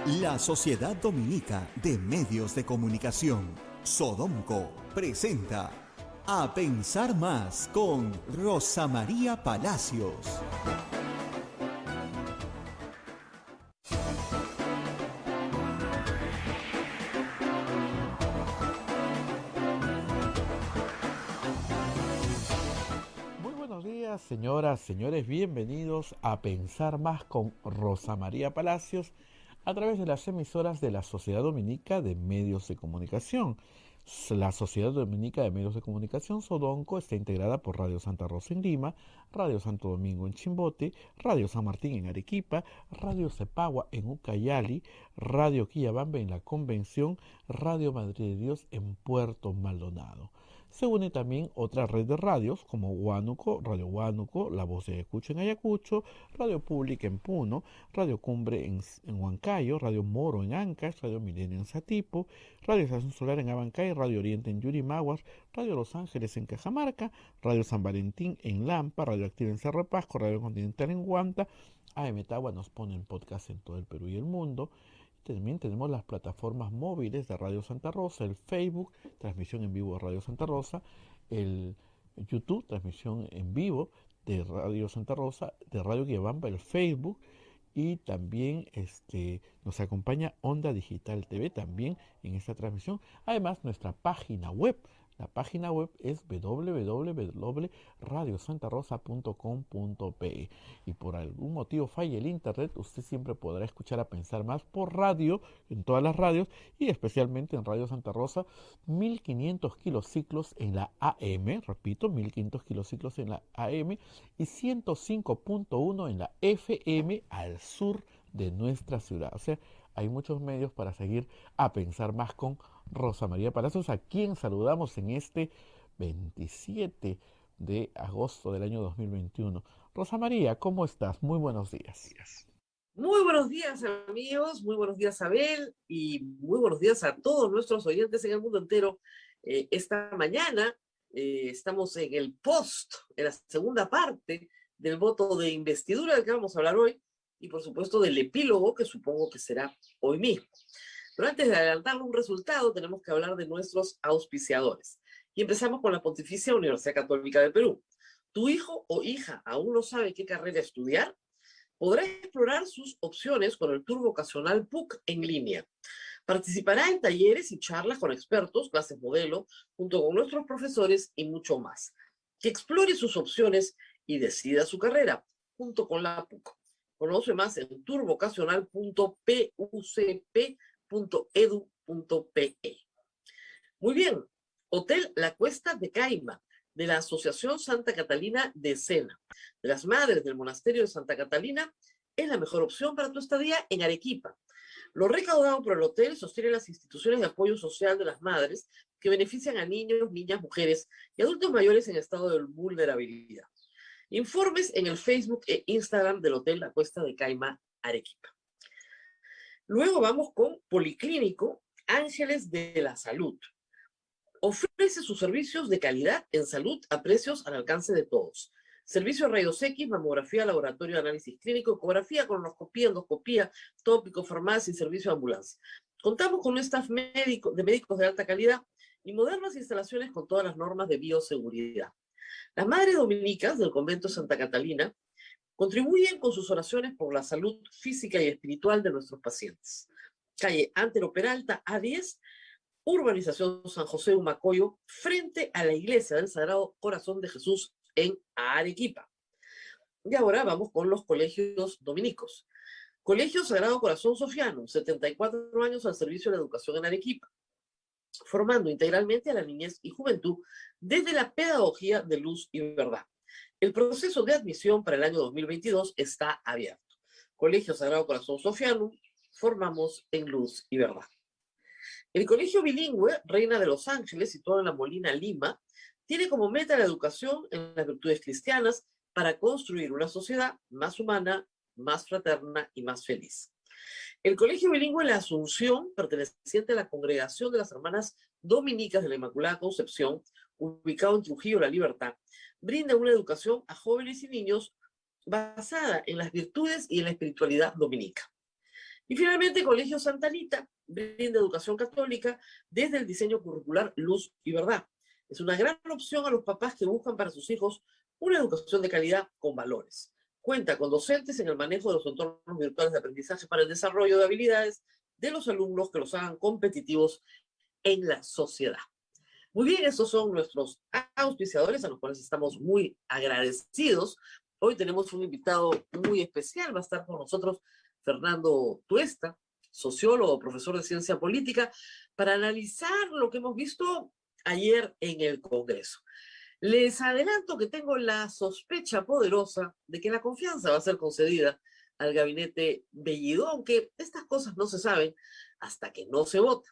La Sociedad Dominica de Medios de Comunicación, Sodomco, presenta A Pensar Más con Rosa María Palacios. Muy buenos días, señoras, señores, bienvenidos a Pensar Más con Rosa María Palacios a través de las emisoras de la Sociedad Dominica de Medios de Comunicación. La Sociedad Dominica de Medios de Comunicación, Sodonco, está integrada por Radio Santa Rosa en Lima, Radio Santo Domingo en Chimbote, Radio San Martín en Arequipa, Radio Cepagua en Ucayali, Radio Quillabamba en La Convención, Radio Madre de Dios en Puerto Maldonado. Se une también otra red de radios como Huánuco, Radio Huánuco, La Voz de Ayacucho en Ayacucho, Radio Pública en Puno, Radio Cumbre en Huancayo, Radio Moro en Ancash, Radio Milenio en Satipo, Radio Estación Solar en Abancay, Radio Oriente en Yurimaguas, Radio Los Ángeles en Cajamarca, Radio San Valentín en Lampa, Radio Activa en Cerro de Pasco, Radio Continental en Huanta. AM Tagua nos pone en podcast en todo el Perú y el mundo. También tenemos las plataformas móviles de Radio Santa Rosa, el Facebook, transmisión en vivo de Radio Santa Rosa, el YouTube, transmisión en vivo de Radio Santa Rosa, de Radio Guiabamba, el Facebook, y también nos acompaña Onda Digital TV también en esta transmisión. Además, nuestra página web. La página web es www.radiosantarosa.com.pe y por algún motivo falla el internet, usted siempre podrá escuchar A Pensar Más por radio, en todas las radios y especialmente en Radio Santa Rosa, 1500 kilociclos en la AM, repito, 1500 kilociclos en la AM y 105.1 en la FM al sur de nuestra ciudad. O sea, hay muchos medios para seguir A Pensar Más con Rosa María Palacios, a quien saludamos en este 27 de agosto del año 2021. Rosa María, ¿cómo estás? Muy buenos días. Muy buenos días, amigos, muy buenos días, Abel, y muy buenos días a todos nuestros oyentes en el mundo entero. Esta mañana estamos en el en la segunda parte del voto de investidura del que vamos a hablar hoy, y por supuesto del epílogo, que supongo que será hoy mismo. Pero antes de adelantar un resultado, tenemos que hablar de nuestros auspiciadores. Y empezamos con la Pontificia Universidad Católica del Perú. ¿Tu hijo o hija aún no sabe qué carrera estudiar? Podrá explorar sus opciones con el Tour Vocacional PUC en línea. Participará en talleres y charlas con expertos, clases modelo, junto con nuestros profesores y mucho más. Que explore sus opciones y decida su carrera, junto con la PUC. Conoce más en tourvocacional.pucp.edu.pe. Muy bien, Hotel La Cuesta de Caima, de la Asociación Santa Catalina de Sena, de las Madres del Monasterio de Santa Catalina, es la mejor opción para tu estadía en Arequipa. Lo recaudado por el hotel sostiene las instituciones de apoyo social de las madres que benefician a niños, niñas, mujeres y adultos mayores en estado de vulnerabilidad. Informes en el Facebook e Instagram del Hotel La Cuesta de Caima, Arequipa. Luego vamos con Policlínico Ángeles de la Salud. Ofrece sus servicios de calidad en salud a precios al alcance de todos. Servicio de rayos X, mamografía, laboratorio de análisis clínico, ecografía, colonoscopía, endoscopía, tópico, farmacia y servicio de ambulancia. Contamos con un staff de médicos de alta calidad y modernas instalaciones con todas las normas de bioseguridad. Las madres dominicas del convento Santa Catalina contribuyen con sus oraciones por la salud física y espiritual de nuestros pacientes. Calle Antero Peralta, A10, Urbanización San José Humacoyo, frente a la Iglesia del Sagrado Corazón de Jesús en Arequipa. Y ahora vamos con los colegios dominicos. Colegio Sagrado Corazón Sofiano, 74 años al servicio de la educación en Arequipa, formando integralmente a la niñez y juventud desde la pedagogía de luz y verdad. El proceso de admisión para el año 2022 está abierto. Colegio Sagrado Corazón Sofiano, formamos en luz y verdad. El Colegio Bilingüe Reina de los Ángeles, situado en La Molina, Lima, tiene como meta la educación en las virtudes cristianas para construir una sociedad más humana, más fraterna y más feliz. El Colegio Bilingüe La Asunción, perteneciente a la Congregación de las Hermanas Dominicas de la Inmaculada Concepción, ubicado en Trujillo, La Libertad, brinda una educación a jóvenes y niños basada en las virtudes y en la espiritualidad dominica. Y finalmente, Colegio Santa Anita brinda educación católica desde el diseño curricular Luz y Verdad. Es una gran opción a los papás que buscan para sus hijos una educación de calidad con valores. Cuenta con docentes en el manejo de los entornos virtuales de aprendizaje para el desarrollo de habilidades de los alumnos que los hagan competitivos en la sociedad. Muy bien, estos son nuestros auspiciadores a los cuales estamos muy agradecidos. Hoy tenemos un invitado muy especial, va a estar con nosotros Fernando Tuesta, sociólogo, profesor de ciencia política, para analizar lo que hemos visto ayer en el Congreso. Les adelanto que tengo la sospecha poderosa de que la confianza va a ser concedida al gabinete Bellido, aunque estas cosas no se saben hasta que no se vota.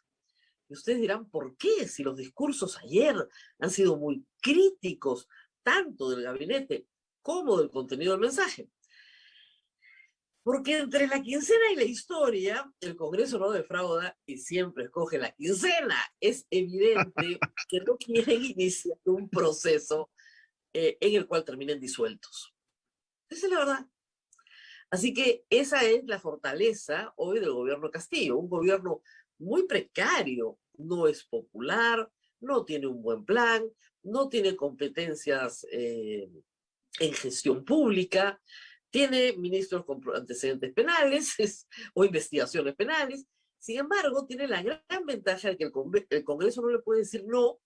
Y ustedes dirán, ¿por qué? Si los discursos ayer han sido muy críticos, tanto del gabinete como del contenido del mensaje. Porque entre la quincena y la historia, el Congreso no defrauda y siempre escoge la quincena. Es evidente que no quieren iniciar un proceso en el cual terminen disueltos. Esa es la verdad. Así que esa es la fortaleza hoy del gobierno Castillo, un gobierno muy precario, no es popular, no tiene un buen plan, no tiene competencias en gestión pública, tiene ministros con antecedentes penales o investigaciones penales. Sin embargo, tiene la gran ventaja de que el Congreso no le puede decir no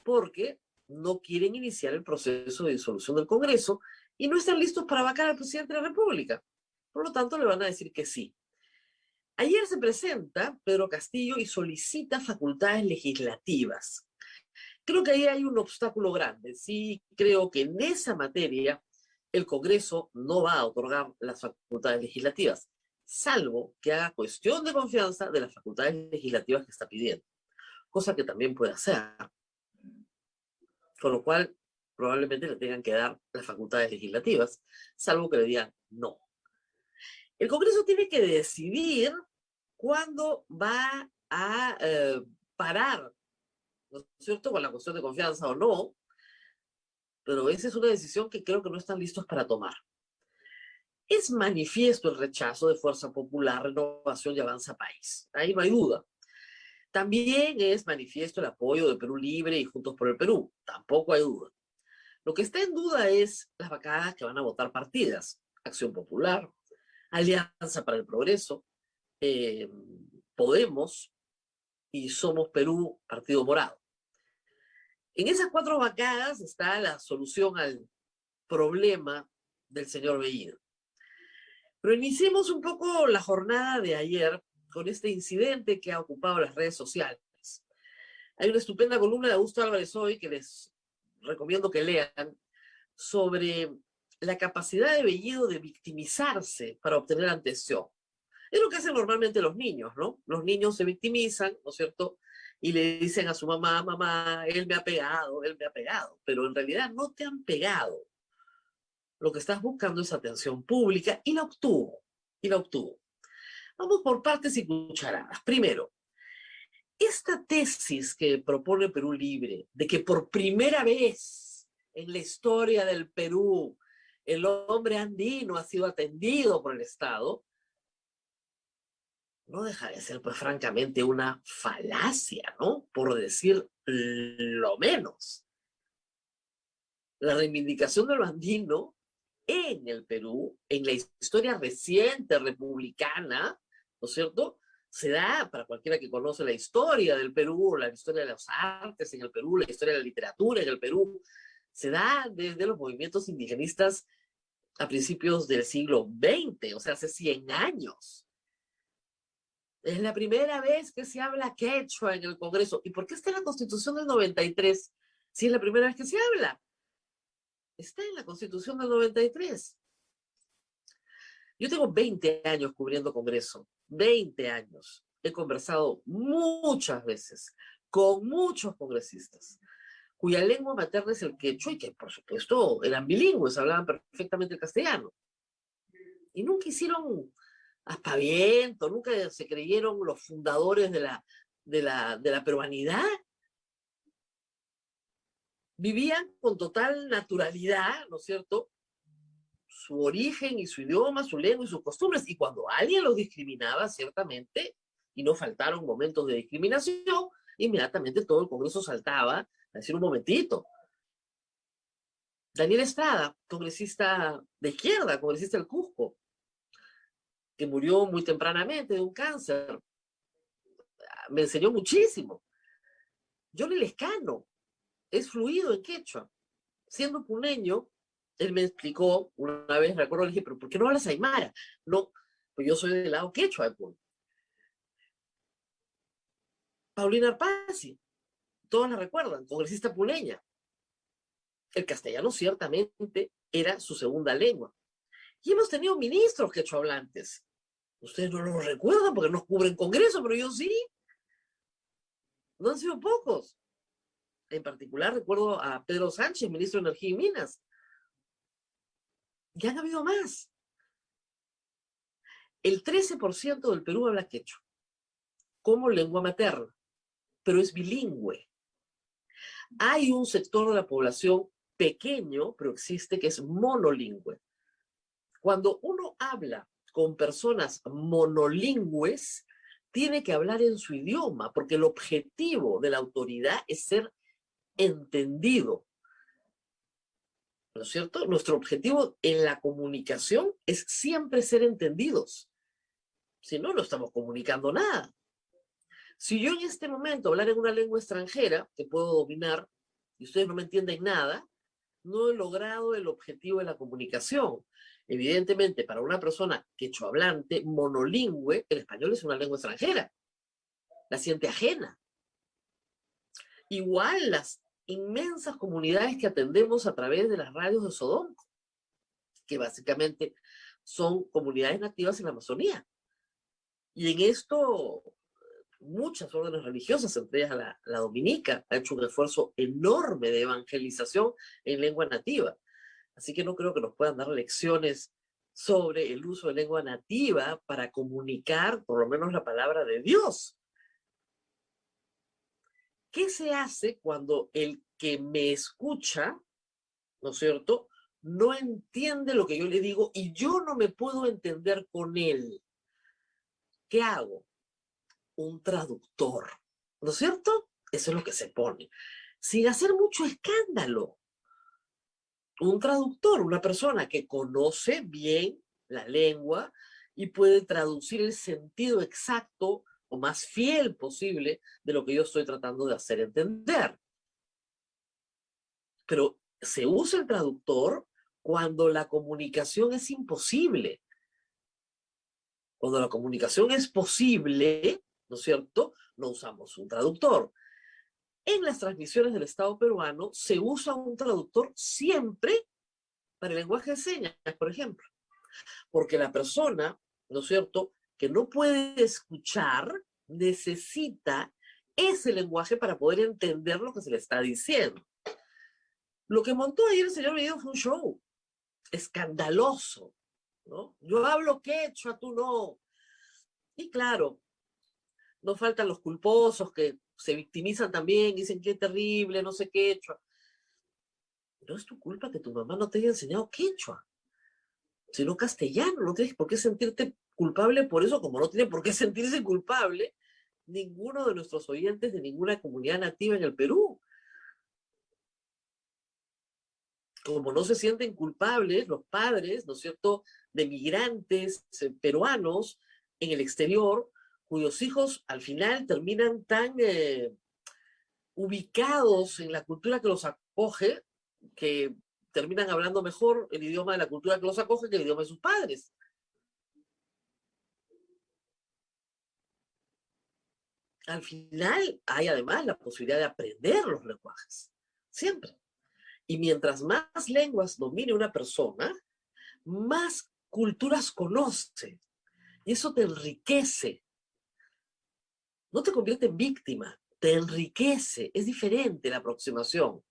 porque no quieren iniciar el proceso de disolución del Congreso y no están listos para vacar al presidente de la República. Por lo tanto, le van a decir que sí. Ayer se presenta Pedro Castillo y solicita facultades legislativas. Creo que ahí hay un obstáculo grande. Sí, creo que en esa materia el Congreso no va a otorgar las facultades legislativas, salvo que haga cuestión de confianza de las facultades legislativas que está pidiendo, cosa que también puede hacer. Con lo cual, probablemente le tengan que dar las facultades legislativas, salvo que le digan no. El Congreso tiene que decidir cuándo va a parar, ¿no es cierto?, con la cuestión de confianza o no, pero esa es una decisión que creo que no están listos para tomar. Es manifiesto el rechazo de Fuerza Popular, Renovación y Avanza País. Ahí no hay duda. También es manifiesto el apoyo de Perú Libre y Juntos por el Perú. Tampoco hay duda. Lo que está en duda es las bancadas que van a votar partidas. Acción Popular, Alianza para el Progreso, Podemos y Somos Perú, Partido Morado. En esas 4 bancadas está la solución al problema del señor Bellido. Pero iniciemos un poco la jornada de ayer con este incidente que ha ocupado las redes sociales. Hay una estupenda columna de Augusto Álvarez hoy que les recomiendo que lean sobre la capacidad de Bellido de victimizarse para obtener atención. Es lo que hacen normalmente los niños, ¿no? Los niños se victimizan, ¿no es cierto?, y le dicen a su mamá, mamá, él me ha pegado, pero en realidad no te han pegado. Lo que estás buscando es atención pública y la obtuvo. Vamos por partes y cucharadas. Primero, esta tesis que propone Perú Libre, de que por primera vez en la historia del Perú el hombre andino ha sido atendido por el Estado, no deja de ser, pues, francamente, una falacia, ¿no? Por decir lo menos. La reivindicación de lo andino en el Perú, en la historia reciente republicana, ¿no es cierto?, se da para cualquiera que conoce la historia del Perú, la historia de las artes en el Perú, la historia de la literatura en el Perú, se da desde los movimientos indigenistas a principios del siglo XX, o sea, hace 100 años. Es la primera vez que se habla quechua en el Congreso. ¿Y por qué está en la Constitución del 93 si es la primera vez que se habla? Está en la Constitución del 93. Yo tengo 20 años cubriendo Congreso, 20 años. He conversado muchas veces con muchos congresistas cuya lengua materna es el quechua y que, por supuesto, eran bilingües, hablaban perfectamente el castellano. Y nunca hicieron aspaviento, nunca se creyeron los fundadores de la peruanidad. Vivían con total naturalidad, ¿no es cierto?, su origen y su idioma, su lengua y sus costumbres. Y cuando alguien los discriminaba, ciertamente, y no faltaron momentos de discriminación, inmediatamente todo el Congreso saltaba a decir un momentito. Daniel Estrada, congresista de izquierda, congresista del Cusco, que murió muy tempranamente de un cáncer, me enseñó muchísimo. Johnny Lescano es fluido en quechua. Siendo puneño, él me explicó una vez, recuerdo, le dije, pero ¿por qué no hablas aymara? No, pues yo soy del lado quechua de Puno. Paulina Arpasi, todos la recuerdan, congresista puneña. El castellano ciertamente era su segunda lengua. Y hemos tenido ministros quechohablantes. Ustedes no lo recuerdan porque no cubren Congreso, pero yo sí. No han sido pocos. En particular recuerdo a Pedro Sánchez, ministro de Energía y Minas. Ya han habido más. El 13% del Perú habla quechua como lengua materna, pero es bilingüe. Hay un sector de la población pequeño, pero existe, que es monolingüe. Cuando uno habla con personas monolingües, tiene que hablar en su idioma, porque el objetivo de la autoridad es ser entendido. ¿No es cierto? Nuestro objetivo en la comunicación es siempre ser entendidos. Si no, no estamos comunicando nada. Si yo en este momento hablar en una lengua extranjera, que puedo dominar, y ustedes no me entienden nada, no he logrado el objetivo de la comunicación. Evidentemente, para una persona quechohablante, monolingüe, el español es una lengua extranjera. La siente ajena. Igual las inmensas comunidades que atendemos a través de las radios de Sodomco, que básicamente son comunidades nativas en la Amazonía. Y en esto, muchas órdenes religiosas, entre ellas la dominica, ha hecho un esfuerzo enorme de evangelización en lengua nativa. Así que no creo que nos puedan dar lecciones sobre el uso de lengua nativa para comunicar por lo menos la palabra de Dios. ¿Qué se hace cuando el que me escucha, ¿no es cierto?, no entiende lo que yo le digo y yo no me puedo entender con él? ¿Qué hago? Un traductor, ¿no es cierto? Eso es lo que se pone. Sin hacer mucho escándalo. Un traductor, una persona que conoce bien la lengua y puede traducir el sentido exacto o más fiel posible de lo que yo estoy tratando de hacer entender. Pero se usa el traductor cuando la comunicación es imposible. Cuando la comunicación es posible, ¿no es cierto?, no usamos un traductor. En las transmisiones del Estado peruano se usa un traductor siempre para el lenguaje de señas, por ejemplo. Porque la persona, ¿no es cierto?, que no puede escuchar, necesita ese lenguaje para poder entender lo que se le está diciendo. Lo que montó ayer el señor Bellido fue un show escandaloso, ¿no? Yo hablo quechua, tú no. Y claro, no faltan los culposos que se victimizan también, dicen que es terrible, no sé quechua. No es tu culpa que tu mamá no te haya enseñado quechua, sino castellano. No tienes por qué sentirte culpable por eso, como no tiene por qué sentirse culpable ninguno de nuestros oyentes de ninguna comunidad nativa en el Perú. Como no se sienten culpables los padres, ¿no es cierto?, de migrantes peruanos en el exterior, cuyos hijos al final terminan tan ubicados en la cultura que los acoge, que terminan hablando mejor el idioma de la cultura que los acoge que el idioma de sus padres. Al final hay además la posibilidad de aprender los lenguajes, siempre. Y mientras más lenguas domine una persona, más culturas conoce. Y eso te enriquece. No te convierte en víctima, te enriquece. Es diferente la aproximación.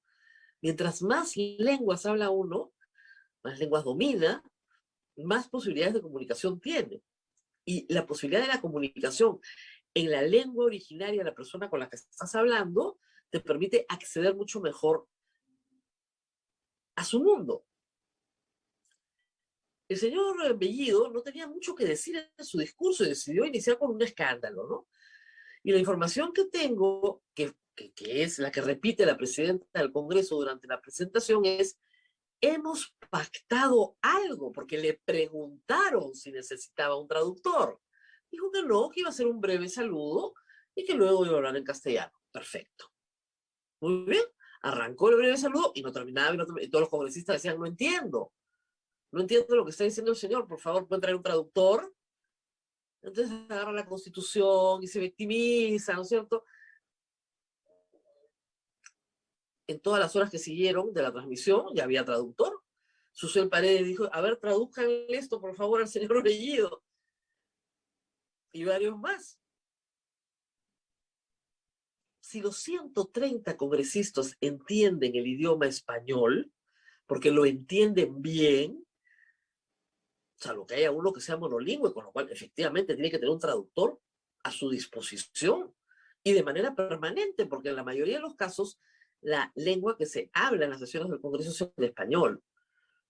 Mientras más lenguas habla uno, más lenguas domina, más posibilidades de comunicación tiene. Y la posibilidad de la comunicación en la lengua originaria de la persona con la que estás hablando te permite acceder mucho mejor a su mundo. El señor Bellido no tenía mucho que decir en su discurso y decidió iniciar con un escándalo, ¿no? Y la información que tengo, que es la que repite la presidenta del Congreso durante la presentación, es: hemos pactado algo, porque le preguntaron si necesitaba un traductor. Dijo que no, que iba a hacer un breve saludo y que luego iba a hablar en castellano. Perfecto. Muy bien. Arrancó el breve saludo y no terminaba, y todos los congresistas decían: no entiendo. No entiendo lo que está diciendo el señor. Por favor, ¿pueden traer un traductor? Entonces agarra la Constitución y se victimiza, ¿no es cierto? En todas las horas que siguieron de la transmisión ya había traductor. Susel Paredes dijo: a ver, traduzcan esto, por favor, al señor Bellido. Y varios más. Si los 130 congresistas entienden el idioma español, porque lo entienden bien, salvo que haya uno que sea monolingüe, con lo cual efectivamente tiene que tener un traductor a su disposición y de manera permanente, porque en la mayoría de los casos la lengua que se habla en las sesiones del Congreso es el español.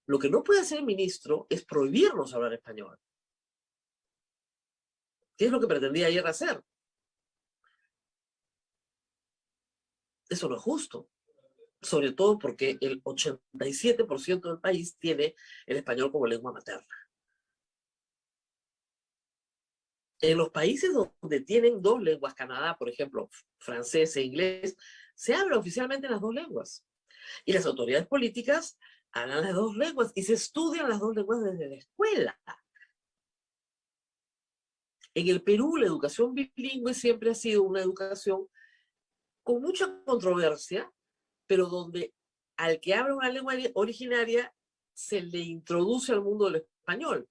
Lo que no puede hacer el ministro es prohibirnos hablar español. ¿Qué es lo que pretendía ayer hacer? Eso no es justo, sobre todo porque el 87% del país tiene el español como lengua materna. En los países donde tienen dos lenguas, Canadá, por ejemplo, francés e inglés, se habla oficialmente las dos lenguas. Y las autoridades políticas hablan las dos lenguas y se estudian las dos lenguas desde la escuela. En el Perú, la educación bilingüe siempre ha sido una educación con mucha controversia, pero donde al que habla una lengua originaria se le introduce al mundo del español.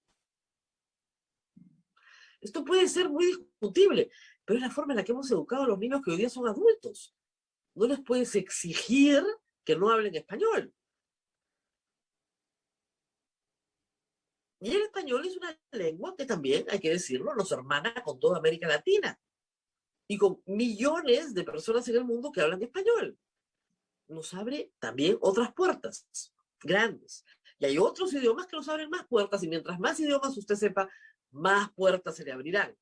Esto puede ser muy discutible, pero es la forma en la que hemos educado a los niños que hoy día son adultos. No les puedes exigir que no hablen español. Y el español es una lengua que también, hay que decirlo, nos hermana con toda América Latina y con millones de personas en el mundo que hablan español. Nos abre también otras puertas grandes. Y hay otros idiomas que nos abren más puertas, y mientras más idiomas usted sepa, más puertas se le abrirán.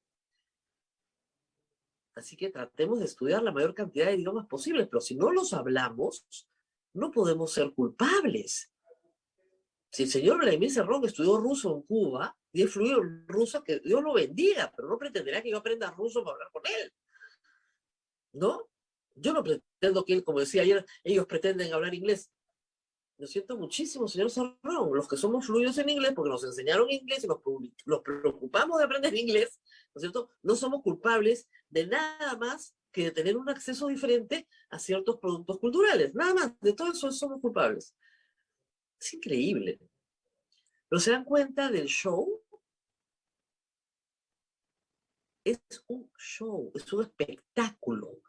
Así que tratemos de estudiar la mayor cantidad de idiomas posibles, pero si no los hablamos, no podemos ser culpables. Si el señor Vladimir Cerrón estudió ruso en Cuba y es fluido en ruso, que Dios lo bendiga, pero no pretenderá que yo aprenda ruso para hablar con él, ¿no? Yo no pretendo que él, como decía ayer, ellos pretenden hablar inglés. Lo siento muchísimo, señor Cerrón, los que somos fluidos en inglés, porque nos enseñaron inglés y nos preocupamos de aprender inglés, ¿no es cierto? No somos culpables de nada más que de tener un acceso diferente a ciertos productos culturales. Nada más, de todo eso somos culpables. Es increíble. ¿No se dan cuenta del show? Es un show, es un espectáculo.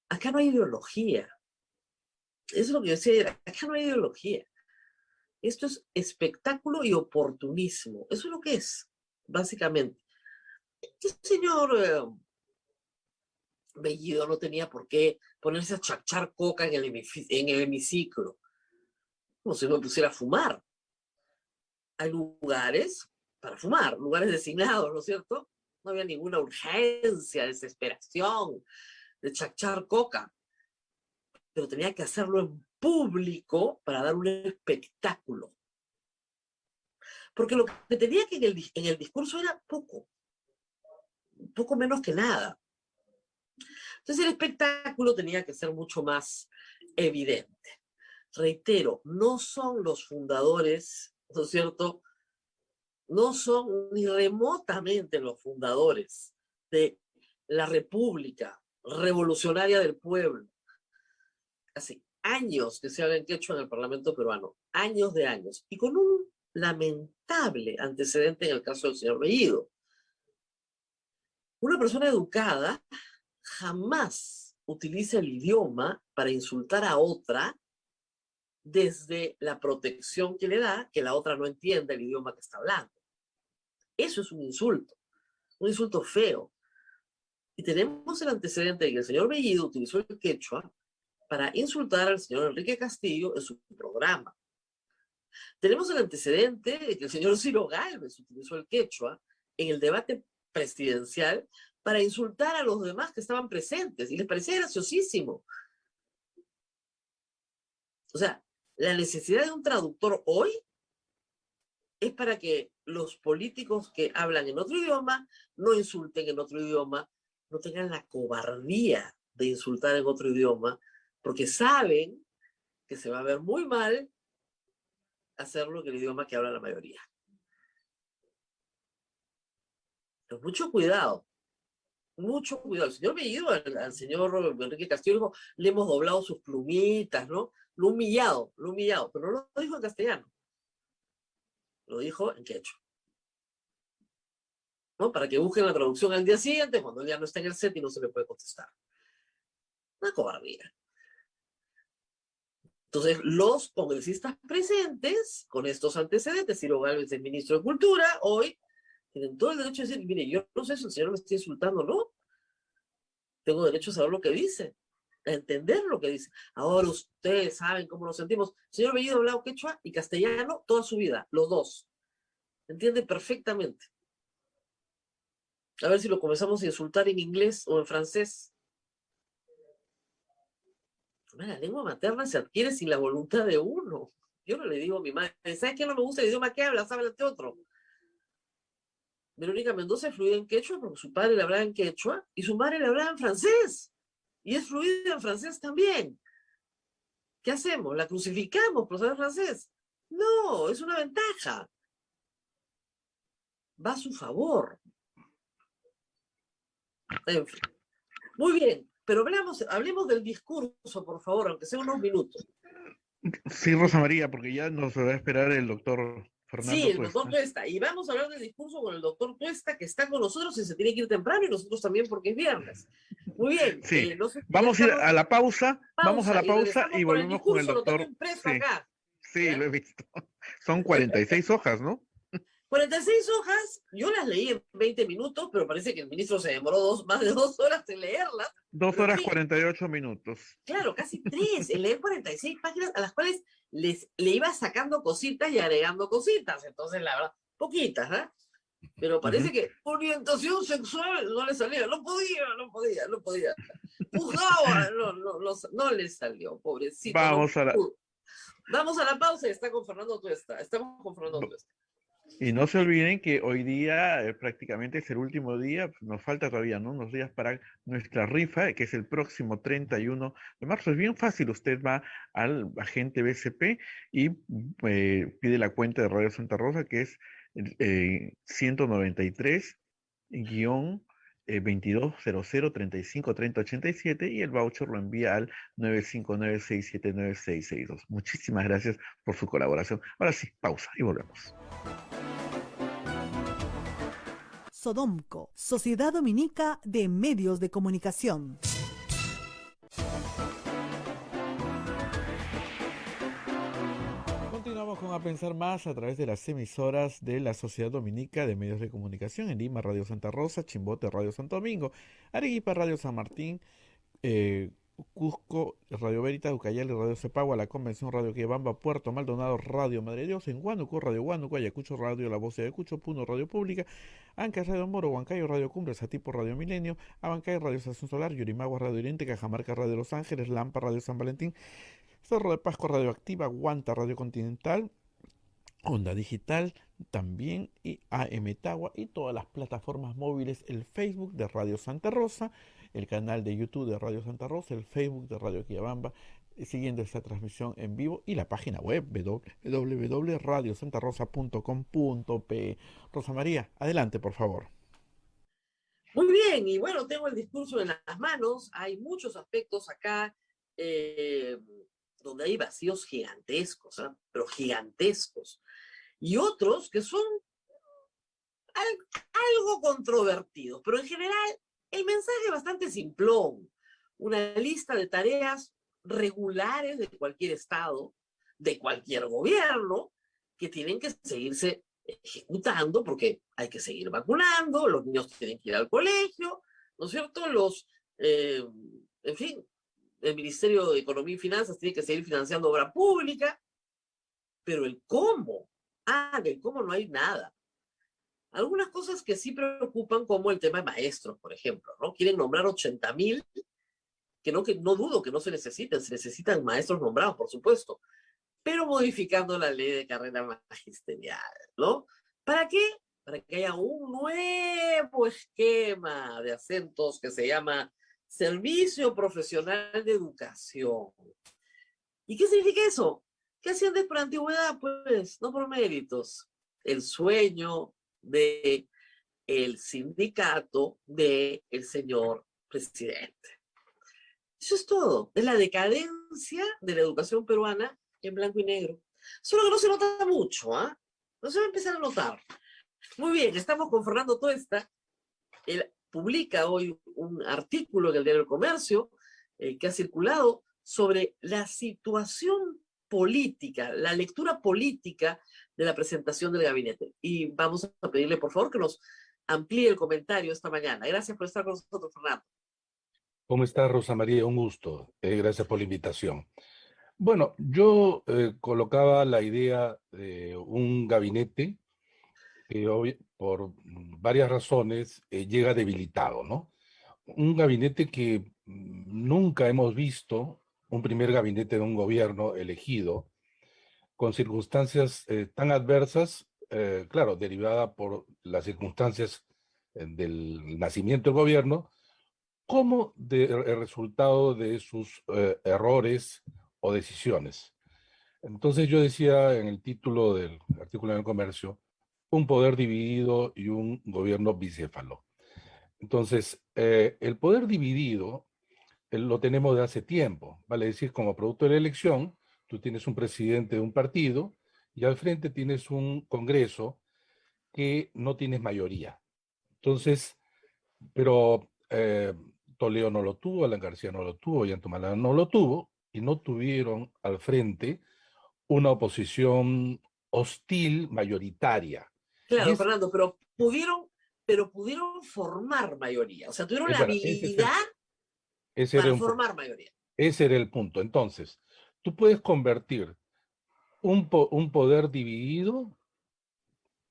Acá no hay ideología. Eso es lo que yo decía ayer. Acá no hay ideología. Esto es espectáculo y oportunismo. Eso es lo que es, básicamente. El señor Bellido no tenía por qué ponerse a chachar coca en el hemiciclo, como si me pusiera a fumar. Hay lugares para fumar, lugares designados, ¿no es cierto? No había ninguna urgencia, desesperación de chachar coca, pero tenía que hacerlo en público para dar un espectáculo. Porque lo que tenía que en el discurso era poco menos que nada. Entonces el espectáculo tenía que ser mucho más evidente. Reitero, no son los fundadores, ¿no es cierto? No son ni remotamente los fundadores de la República Revolucionaria del Pueblo. Hace años que se habla en quechua en el Parlamento peruano, años de años, y con un lamentable antecedente en el caso del señor Bellido. Una persona educada jamás utiliza el idioma para insultar a otra desde la protección que le da que la otra no entienda el idioma que está hablando. Eso es un insulto feo. Y tenemos el antecedente de que el señor Bellido utilizó el quechua para insultar al señor Enrique Castillo en su programa. Tenemos el antecedente de que el señor Ciro Gálvez utilizó el quechua en el debate presidencial para insultar a los demás que estaban presentes, y les parecía graciosísimo. O sea, la necesidad de un traductor hoy es para que los políticos que hablan en otro idioma no insulten en otro idioma, no tengan la cobardía de insultar en otro idioma, porque saben que se va a ver muy mal hacerlo en el idioma que habla la mayoría. Pero mucho cuidado, mucho cuidado. El señor Bellido, al señor Enrique Castillo, dijo, le hemos doblado sus plumitas, ¿no? Lo humillado, pero no lo dijo en castellano. Lo dijo en quechua, ¿no? Para que busquen la traducción al día siguiente, cuando él ya no está en el set y no se le puede contestar. Una cobardía. Entonces, los congresistas presentes, con estos antecedentes, Ciro Gálvez, el ministro de Cultura, hoy tienen todo el derecho a decir, mire, yo no sé si el señor me está insultando o no. Tengo derecho a saber lo que dice, a entender lo que dice. Ahora ustedes saben cómo nos sentimos. El señor Bellido ha hablado quechua y castellano toda su vida, los dos. Entiende perfectamente. A ver si lo comenzamos a insultar en inglés o en francés. La lengua materna se adquiere sin la voluntad de uno. Yo no le digo a mi madre, ¿sabes qué no me gusta el idioma que hablas? Háblate otro. Verónica Mendoza es fluida en quechua porque su padre le hablaba en quechua y su madre le hablaba en francés. Y es fluida en francés también. ¿Qué hacemos? ¿La crucificamos por saber francés? No, es una ventaja. Va a su favor. En fin. Muy bien, pero hablemos del discurso, por favor, aunque sea unos minutos. Sí, Rosa María, porque ya nos va a esperar el doctor Fernando Sí, el Tuesta. doctor Tuesta. Y vamos a hablar del discurso con el doctor Tuesta, que está con nosotros y se tiene que ir temprano, y nosotros también porque es viernes. Muy bien. Sí, No sé si vamos a ir a la pausa, vamos a la pausa y con el volvemos con el discurso, lo tengo doctor. impreso Sí, acá. sí, ¿Ya? lo he visto. Son 46 hojas, ¿no? 46 hojas, yo las leí en 20 minutos, pero parece que el ministro se demoró más de 2 horas en leerlas. 2 horas 48 minutos. Claro, casi 3, en leer 46 páginas a las cuales le iba sacando cositas y agregando cositas. Entonces, la verdad, poquitas, ¿eh? Pero parece que orientación sexual no le salía, no podía. Pujaba, no le salió, pobrecito. Vamos Vamos a la pausa y está con Fernando Tuesta. Estamos con Fernando Tuesta. Y no se olviden que hoy día prácticamente es el último día, nos falta todavía, ¿no?, unos días para nuestra rifa, que es el próximo 31 de marzo. Es bien fácil, usted va al agente BCP y pide la cuenta de Radio Santa Rosa, que es 193-2200-353087, y el voucher lo envía al 959-679-6662. Muchísimas gracias por su colaboración. Ahora sí, pausa y volvemos. Sodomco, Sociedad Dominica de Medios de Comunicación. Continuamos con A Pensar Más a través de las emisoras de la Sociedad Dominica de Medios de Comunicación. En Lima, Radio Santa Rosa; Chimbote, Radio Santo Domingo; Arequipa, Radio San Martín; Cusco, Radio Veritas; Ucayali, Radio Cepagua; La Convención, Radio Quebamba; Puerto Maldonado, Radio Madre de Dios; en Huánuco, Radio Huánuco; Ayacucho, Radio La Voz de Ayacucho; Puno, Radio Pública; Ancash, Radio Moro; Huancayo, Radio Cumbre; Satipo, Radio Milenio; Abancay, Radio Estación Solar; Yurimaguas, Radio Oriente; Cajamarca, Radio Los Ángeles; Lampa, Radio San Valentín; Cerro de Pasco, Radio Activa; Guanta, Radio Continental; Onda Digital también, y AM Tagua, y todas las plataformas móviles, el Facebook de Radio Santa Rosa, el canal de YouTube de Radio Santa Rosa, el Facebook de Radio Quillabamba, siguiendo esta transmisión en vivo, y la página web www.radiosantarosa.com.pe. Rosa María, adelante, por favor. Muy bien, y bueno, tengo el discurso en las manos. Hay muchos aspectos acá donde hay vacíos gigantescos, ¿eh? Pero gigantescos. Y otros que son algo controvertidos, pero en general el mensaje es bastante simplón. Una lista de tareas regulares de cualquier estado, de cualquier gobierno, que tienen que seguirse ejecutando porque hay que seguir vacunando, los niños tienen que ir al colegio, ¿no es cierto? En fin, el Ministerio de Economía y Finanzas tiene que seguir financiando obra pública, pero el cómo, del cómo no hay nada. Algunas cosas que sí preocupan, como el tema de maestros, por ejemplo, ¿no? Quieren nombrar 80.000, que no dudo que no se necesitan maestros nombrados, por supuesto, pero modificando la ley de carrera magisterial, ¿no? ¿Para qué? Para que haya un nuevo esquema de acentos que se llama Servicio Profesional de Educación. ¿Y qué significa eso? ¿Qué hacían de por antigüedad? Pues no por méritos. El sueño del sindicato del señor presidente. Eso es todo. Es la decadencia de la educación peruana en blanco y negro. Solo que no se nota mucho, ¿ah? No se va a empezar a notar. Muy bien, estamos con Fernando Tuesta. Él publica hoy un artículo en el Diario del Comercio que ha circulado sobre la situación política, la lectura política de la presentación del gabinete. Y vamos a pedirle, por favor, que nos amplíe el comentario esta mañana. Gracias por estar con nosotros, Fernando. ¿Cómo está, Rosa María? Un gusto. Gracias por la invitación. Bueno, yo colocaba la idea de un gabinete que hoy, por varias razones, llega debilitado, ¿no? Un gabinete que nunca hemos visto, un primer gabinete de un gobierno elegido, con circunstancias tan adversas, claro, derivada por las circunstancias del nacimiento del gobierno, como el resultado de sus errores o decisiones. Entonces yo decía en el título del artículo en el Comercio, un poder dividido y un gobierno bicéfalo. Entonces, el poder dividido lo tenemos de hace tiempo, vale decir, como producto de la elección, tú tienes un presidente de un partido y al frente tienes un Congreso que no tienes mayoría. Entonces, pero Toledo no lo tuvo, Alan García no lo tuvo, Yantumala no lo tuvo, y no tuvieron al frente una oposición hostil mayoritaria. Claro, Fernando, pero pudieron formar mayoría. O sea, tuvieron la bueno, habilidad para formar mayoría. Ese era el punto. Entonces, tú puedes convertir un poder dividido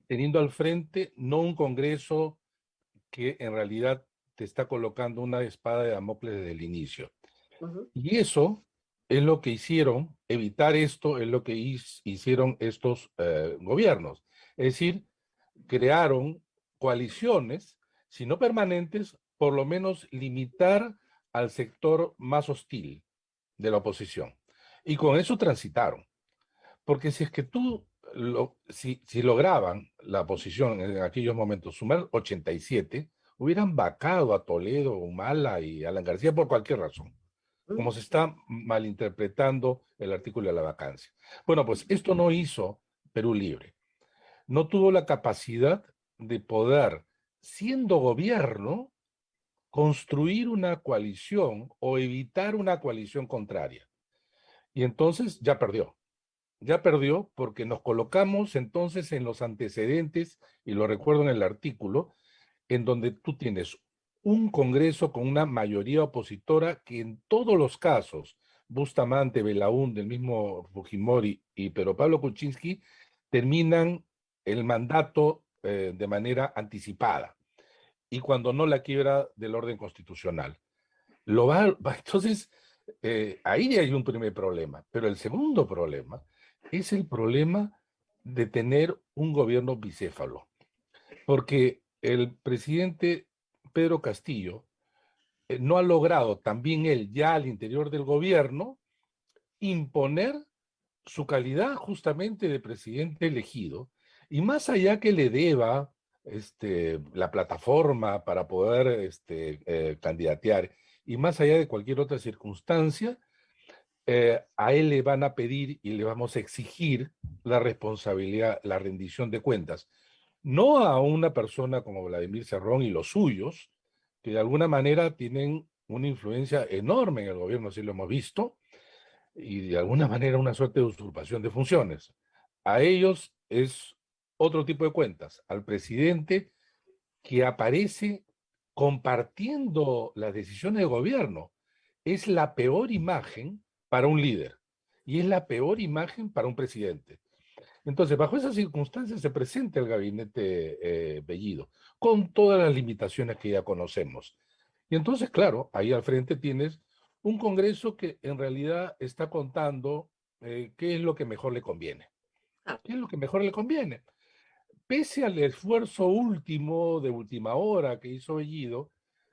teniendo al frente no un Congreso que en realidad te está colocando una espada de Damocles desde el inicio. Y eso es lo que hicieron, evitar esto es lo que hicieron estos gobiernos. Es decir, crearon coaliciones, si no permanentes, por lo menos limitar al sector más hostil de la oposición. Y con eso transitaron. Porque si es que si lograban la oposición en aquellos momentos sumar 87, hubieran vacado a Toledo, Humala y Alan García por cualquier razón, como se está malinterpretando el artículo de la vacancia. Bueno, pues esto no hizo Perú Libre. No tuvo la capacidad de poder, siendo gobierno, construir una coalición o evitar una coalición contraria. Y entonces ya perdió. Ya perdió porque nos colocamos entonces en los antecedentes, y lo recuerdo en el artículo, en donde tú tienes un Congreso con una mayoría opositora que en todos los casos, Bustamante, Belaúnde, el mismo Fujimori y Pedro Pablo Kuczynski, terminan el mandato de manera anticipada y cuando no la quiebra del orden constitucional. Entonces, ahí hay un primer problema, pero el segundo problema es el problema de tener un gobierno bicéfalo, porque el presidente Pedro Castillo no ha logrado también él ya al interior del gobierno imponer su calidad justamente de presidente elegido, y más allá que le deba la plataforma para poder candidatear, y más allá de cualquier otra circunstancia, a él le van a pedir y le vamos a exigir la responsabilidad, la rendición de cuentas, no a una persona como Vladimir Cerrón y los suyos, que de alguna manera tienen una influencia enorme en el gobierno, así lo hemos visto, y de alguna manera una suerte de usurpación de funciones. A ellos es otro tipo de cuentas, al presidente que aparece compartiendo las decisiones de gobierno. Es la peor imagen para un líder y es la peor imagen para un presidente. Entonces, bajo esas circunstancias se presenta el gabinete Bellido, con todas las limitaciones que ya conocemos. Y entonces, claro, ahí al frente tienes un Congreso que en realidad está contando qué es lo que mejor le conviene. Ah, ¿Qué es lo que mejor le conviene? Pese al esfuerzo último, de última hora que hizo Bellido,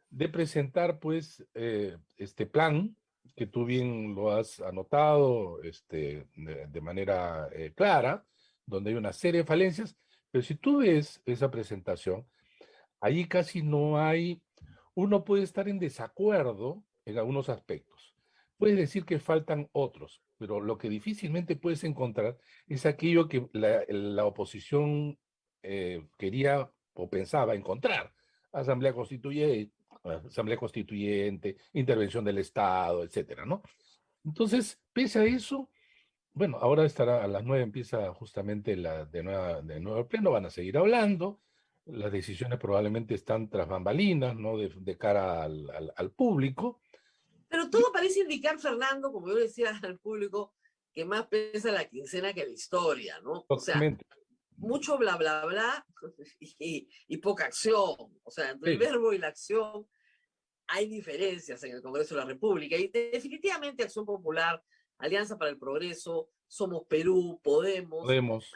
de presentar pues este plan, que tú bien lo has anotado de manera clara, donde hay una serie de falencias, pero si tú ves esa presentación, ahí casi no hay, uno puede estar en desacuerdo en algunos aspectos, puedes decir que faltan otros, pero lo que difícilmente puedes encontrar es aquello que la oposición quería o pensaba encontrar. Asamblea Constituyente, intervención del Estado, etcétera, ¿no? Entonces, pese a eso, bueno, ahora estará a las 9 empieza justamente de nuevo el pleno, van a seguir hablando, las decisiones probablemente están tras bambalinas, ¿no? De cara al público. pero todo parece indicar, Fernando, como yo decía al público, que más pesa la quincena que la historia, ¿no? O sea, Totalmente. mucho bla, bla, bla y poca acción. O sea, entre el Sí, verbo y la acción hay diferencias en el Congreso de la República. Y definitivamente Acción Popular, Alianza para el Progreso, Somos Perú, Podemos, podemos,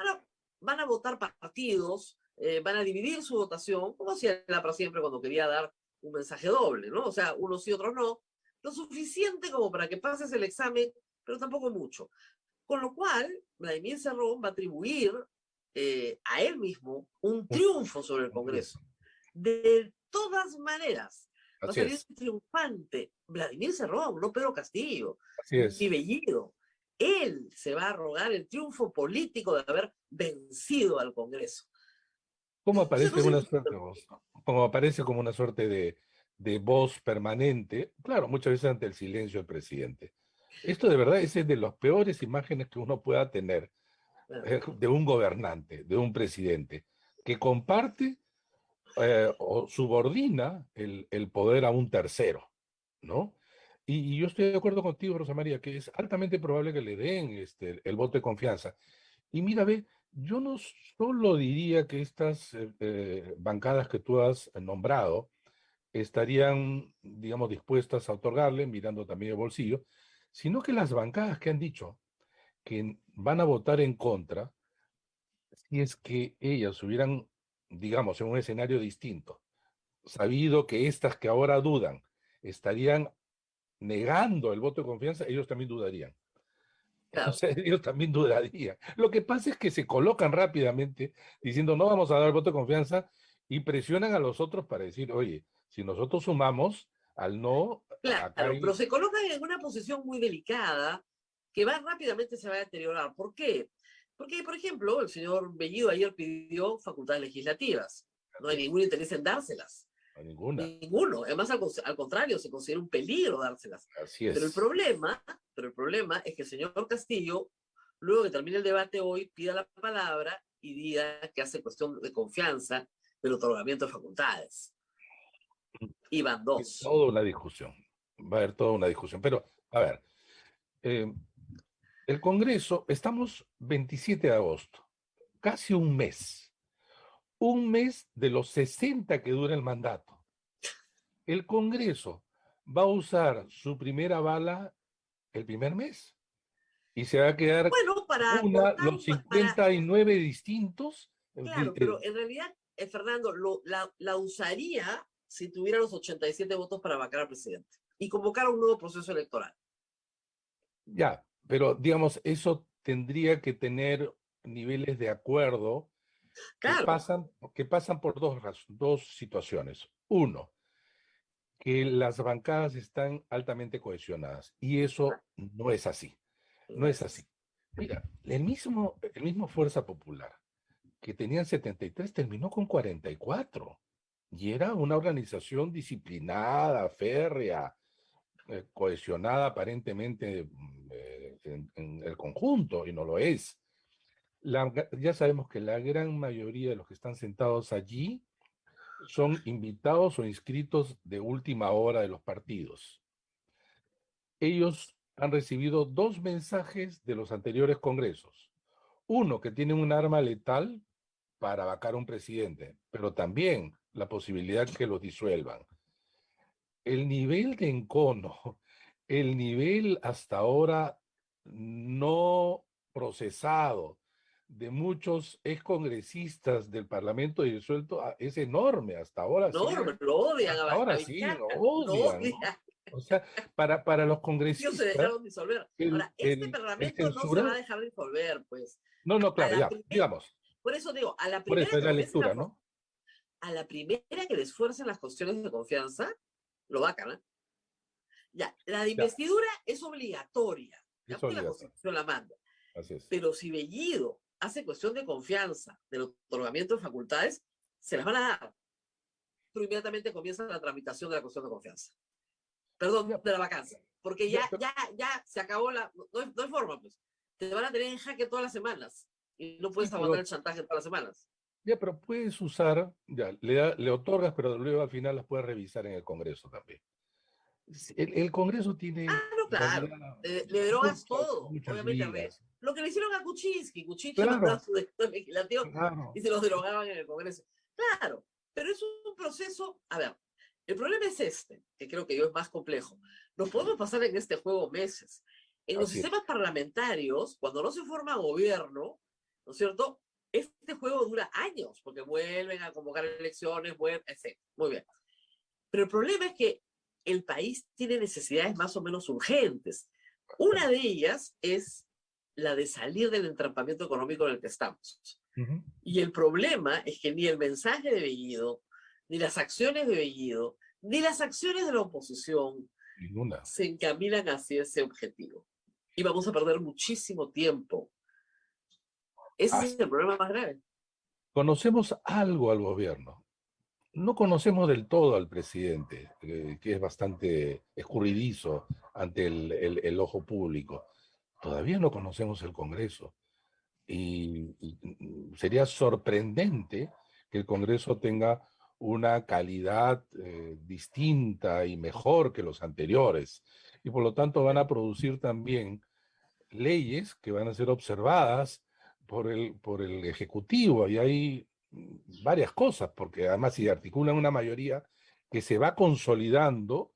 van a votar partidos, van a dividir su votación, como hacía la para siempre cuando quería dar un mensaje doble, ¿no? O sea, unos sí, otros no. Lo suficiente como para que pases el examen, pero tampoco mucho. Con lo cual, Vladimir Cerrón va a atribuir a él mismo un un triunfo sobre el triunfo. Congreso. De todas maneras, va a Así salir es, triunfante Vladimir Cerrón, no Pedro Castillo, así ni es. Bellido. Él se va a arrogar el triunfo político de haber vencido al Congreso. ¿Cómo Entonces, no aparece sé, una suerte de voz? Como aparece como una suerte de voz permanente, claro, muchas veces ante el silencio del presidente. Esto de verdad es de las peores imágenes que uno pueda tener de un gobernante, de un presidente, que comparte o subordina el poder a un tercero, ¿no? Y yo estoy de acuerdo contigo, Rosa María, que es altamente probable que le den el voto de confianza. Y mira, ve, yo no solo diría que estas bancadas que tú has nombrado estarían, digamos, dispuestas a otorgarle, mirando también el bolsillo, sino que las bancadas que han dicho que van a votar en contra, si es que ellas hubieran, digamos, en un escenario distinto, sabido que estas que ahora dudan estarían negando el voto de confianza, ellos también dudarían. O claro, sea, ellos también dudarían. Lo que pasa es que se colocan rápidamente diciendo no vamos a dar voto de confianza y presionan a los otros para decir, oye, si nosotros sumamos al no, acá claro, pero hay... se colocan en una posición muy delicada que va rápidamente se va a deteriorar. ¿Por qué? Porque, por ejemplo, el señor Bellido ayer pidió facultades legislativas. No Así hay es, ningún interés en dárselas. no hay ninguna. Ninguno. Además, al contrario, se considera un peligro dárselas. Así Pero el es. problema, pero el problema es que el señor Castillo, luego que termine el debate hoy, pida la palabra y diga que hace cuestión de confianza del otorgamiento de facultades. Y van Hay dos. toda una discusión. Va a haber toda una discusión. Pero, a ver, eh, el Congreso, estamos 27 de agosto, casi un mes de los 60 que dura el mandato. El Congreso va a usar su primera bala el primer mes y se va a quedar Bueno, para una, cortar, los 59 distintos. claro, pero en realidad, Fernando, la usaría si tuviera los 87 votos para vacar al presidente y convocar a un nuevo proceso electoral. Ya, pero digamos, eso tendría que tener niveles de acuerdo Claro, que pasan por dos situaciones. Uno, que las bancadas están altamente cohesionadas y eso no es así, no no es es así. así. Mira, el mismo Fuerza Popular, que tenían 73, terminó con 44 y era una organización disciplinada, férrea, cohesionada aparentemente en el conjunto, y no lo es. Ya sabemos que la gran mayoría de los que están sentados allí son invitados o inscritos de última hora de los partidos. Ellos han recibido dos mensajes de los anteriores congresos. uno, que tienen un arma letal para vacar a un presidente, pero también la posibilidad que lo disuelvan. El nivel de encono, el nivel hasta ahora no procesado de muchos excongresistas del Parlamento disuelto es enorme. Hasta ahora No, siguen, lo odian hasta ahora a siguen, lo Vizcarra, lo odian, ¿no? odian. O sea, para los Ellos se congresistas, dejaron disolver. el, Ahora, este el, el Parlamento no se va a censurar, dejar disolver, pues. no, no, A claro, la ya, primera, digamos, por eso digo, a la por primera eso es que la comiencen lectura, ¿no? a la primera que les fuercen las cuestiones de confianza, lo vacan, ¿eh? Ya, la de Ya, investidura es obligatoria, ya es porque la obligatorio, Constitución la manda. así es. Pero si Bellido hace cuestión de confianza del otorgamiento de facultades, se las van a dar. Pero inmediatamente comienza la tramitación de la cuestión de confianza. Perdón, Ya, de la vacancia. Porque ya, ya se acabó la... No hay forma, pues. Te van a tener en jaque todas las semanas. Y no sí, puedes aguantar el chantaje todas las semanas. ya, pero puedes usar, ya, le otorgas, pero luego al final las puedes revisar en el Congreso también. El Congreso tiene, Ah, no, en claro. realidad, Le derogas muchas, todo. muchas Obviamente, vías. lo que le hicieron a Kuczynski. Kuczynski mandaba Claro, su decreto legislativo claro. y se los derogaban en el Congreso. Claro, pero es un proceso. A ver, el problema es este, que creo que yo es más complejo. Nos podemos pasar en este juego meses. En los Así es. sistemas parlamentarios, cuando no se forma gobierno, ¿no es cierto? Este juego dura años, porque vuelven a convocar elecciones, etc. Muy bien. Pero el problema es que el país tiene necesidades más o menos urgentes. Una de ellas es la de salir del entrampamiento económico en el que estamos. Ujú. Y el problema es que ni el mensaje de Bellido, ni las acciones de Bellido, ni las acciones de la oposición Ninguna. se encaminan hacia ese objetivo. Y vamos a perder muchísimo tiempo. Ese Ah, es el problema más grave. conocemos algo al gobierno. No conocemos del todo al presidente, que es bastante escurridizo ante el ojo público. Todavía no conocemos el Congreso. Y sería sorprendente que el Congreso tenga una calidad distinta y mejor que los anteriores. Y por lo tanto van a producir también leyes que van a ser observadas por el Ejecutivo. Y hay varias cosas, porque además si articulan una mayoría que se va consolidando,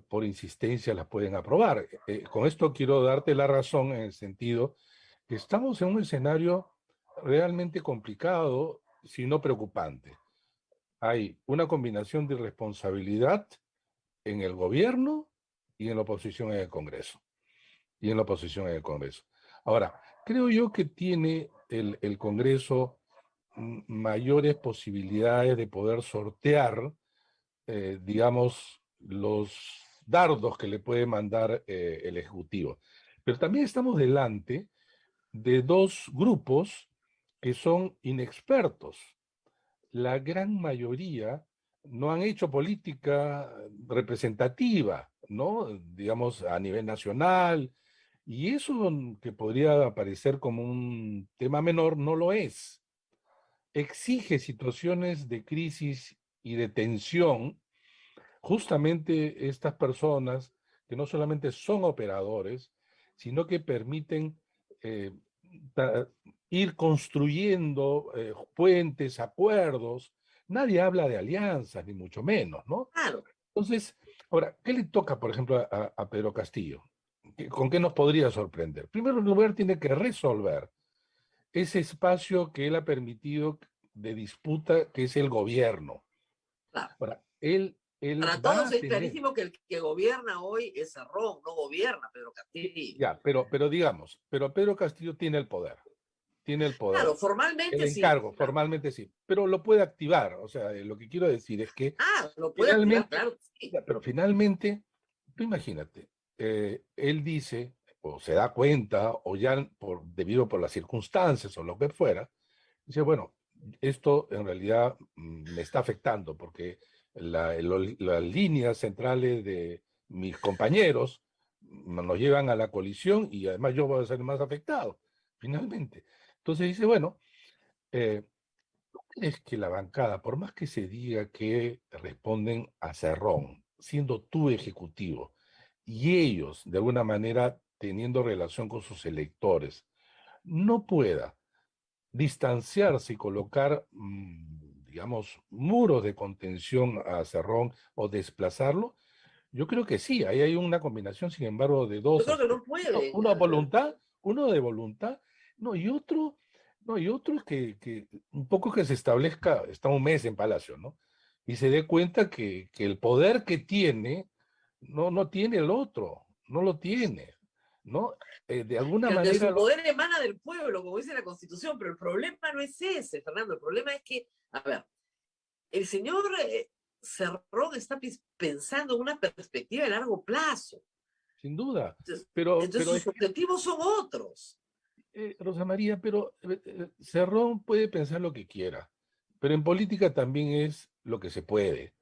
por insistencia las pueden aprobar. Con esto quiero darte la razón en el sentido que estamos en un escenario realmente complicado, si no preocupante. Hay una combinación de irresponsabilidad en el gobierno y en la oposición en el Congreso. Y en la oposición en el Congreso. Ahora, creo yo que tiene el Congreso mayores posibilidades de poder sortear, digamos, los dardos que le puede mandar el Ejecutivo. Pero también estamos delante de dos grupos que son inexpertos. La gran mayoría no han hecho política representativa, ¿no? Digamos, a nivel nacional, y eso que podría parecer como un tema menor, no lo es. Exige situaciones de crisis y de tensión, justamente estas personas que no solamente son operadores, sino que permiten eh, ir construyendo puentes, acuerdos. Nadie habla de alianzas, ni mucho menos, ¿no? Claro. Entonces, ahora, ¿qué le toca, por ejemplo, a Pedro Castillo? ¿Con qué nos podría sorprender? Primero lugar, tiene que resolver ese espacio que él ha permitido de disputa, que es el gobierno. Claro. Ahora, él Para va todos a es tener, clarísimo que el que gobierna hoy es Cerrón, no gobierna Pedro Castillo. ya, pero digamos, pero Pedro Castillo tiene el poder, tiene el Claro, poder, el formalmente sí. encargo, Claro. formalmente sí, pero lo puede activar. O sea, lo que quiero decir es que Ah, lo puede activar, finalmente, claro que sí. ya, pero finalmente, tú imagínate, él dice, o se da cuenta, o ya debido por las circunstancias o lo que fuera, dice, bueno, esto en realidad me está afectando porque las líneas centrales de mis compañeros nos llevan a la colisión y además yo voy a ser más afectado, finalmente. Entonces dice, bueno, ¿tú crees que la bancada, por más que se diga que responden a Cerrón, siendo tú ejecutivo, y ellos, de alguna manera, teniendo relación con sus electores, no pueda distanciarse y colocar, digamos, muros de contención a Cerrón o desplazarlo, yo creo que sí, ahí hay una combinación, sin embargo, de Yo dos creo que no aspectos. pueden. Una voluntad, uno de voluntad, no, y otro es que un poco que se establezca, está un mes en Palacio, ¿no? Y se dé cuenta que el poder que tiene, no tiene el otro, no lo tiene, ¿no? De alguna Que manera, su poder emana del pueblo, como dice la Constitución, pero el problema no es ese, Fernando. El problema es que, a ver, el señor Cerrón está pensando en una perspectiva de largo plazo. sin duda, Entonces, pero entonces sus objetivos son otros. Rosa María, pero Cerrón puede pensar lo que quiera, pero en política también es lo que se puede.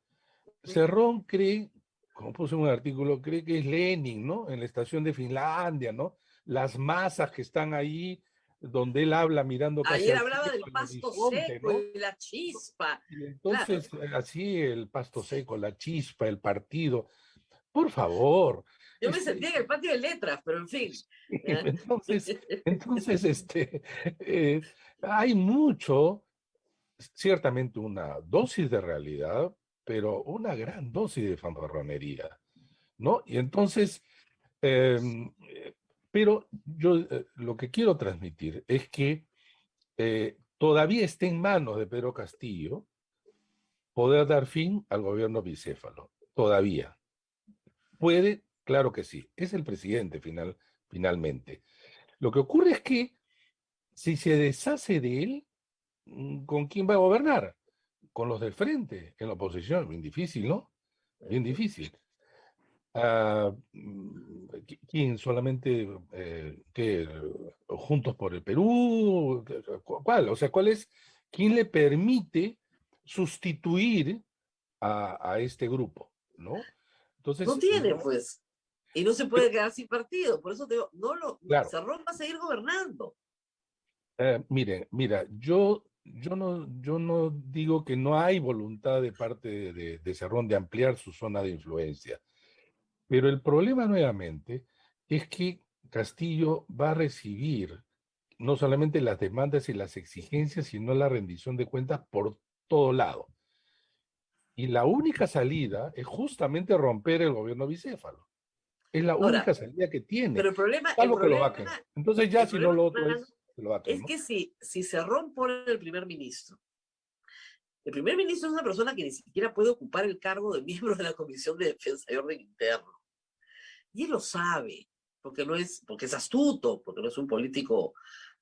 Cerrón cree, como puse en un artículo, cree que es Lenin, ¿no? En la estación de Finlandia, ¿no? Las masas que están ahí, donde él habla mirando casi Ayer al hablaba cielo, del al pasto horizonte, seco ¿no? y la chispa. Y Claro. entonces, así el pasto seco, la chispa, el partido, por favor. Yo me sentía en el patio de letras, pero en fin. Entonces, eh, hay mucho, ciertamente una dosis de realidad, pero una gran dosis de fanfarronería, ¿no? Y entonces, pero yo lo que quiero transmitir es que todavía está en manos de Pedro Castillo poder dar fin al gobierno bicéfalo, todavía. Puede, claro que sí, es el presidente finalmente. Lo que ocurre es que si se deshace de él, ¿con quién va a gobernar? Con los del frente, en la oposición, bien difícil, ¿no? Bien difícil. ¿Quién solamente que Juntos por el Perú? ¿Cuál? O sea, ¿cuál es? ¿Quién le permite sustituir a este grupo? ¿No? No Entonces, tiene, pues. Y no se puede pero, quedar sin partido. Por eso te digo, claro, Cerrón va a seguir gobernando. mira, yo no digo que no hay voluntad de parte de Cerrón de ampliar su zona de influencia, pero el problema nuevamente es que Castillo va a recibir no solamente las demandas y las exigencias, sino la rendición de cuentas por todo lado. Y la única salida es justamente romper el gobierno bicéfalo. Es la Ahora, única salida que tiene, pero el salvo que lo problema, vaquen. Entonces ya el si no problema, lo otro Fernando, es que lo vaquen, es ¿no? que si Cerrón pone el primer ministro, el primer ministro es una persona que ni siquiera puede ocupar el cargo de miembro de la Comisión de Defensa y Orden Interno. Y él lo sabe, porque es astuto, porque no es un político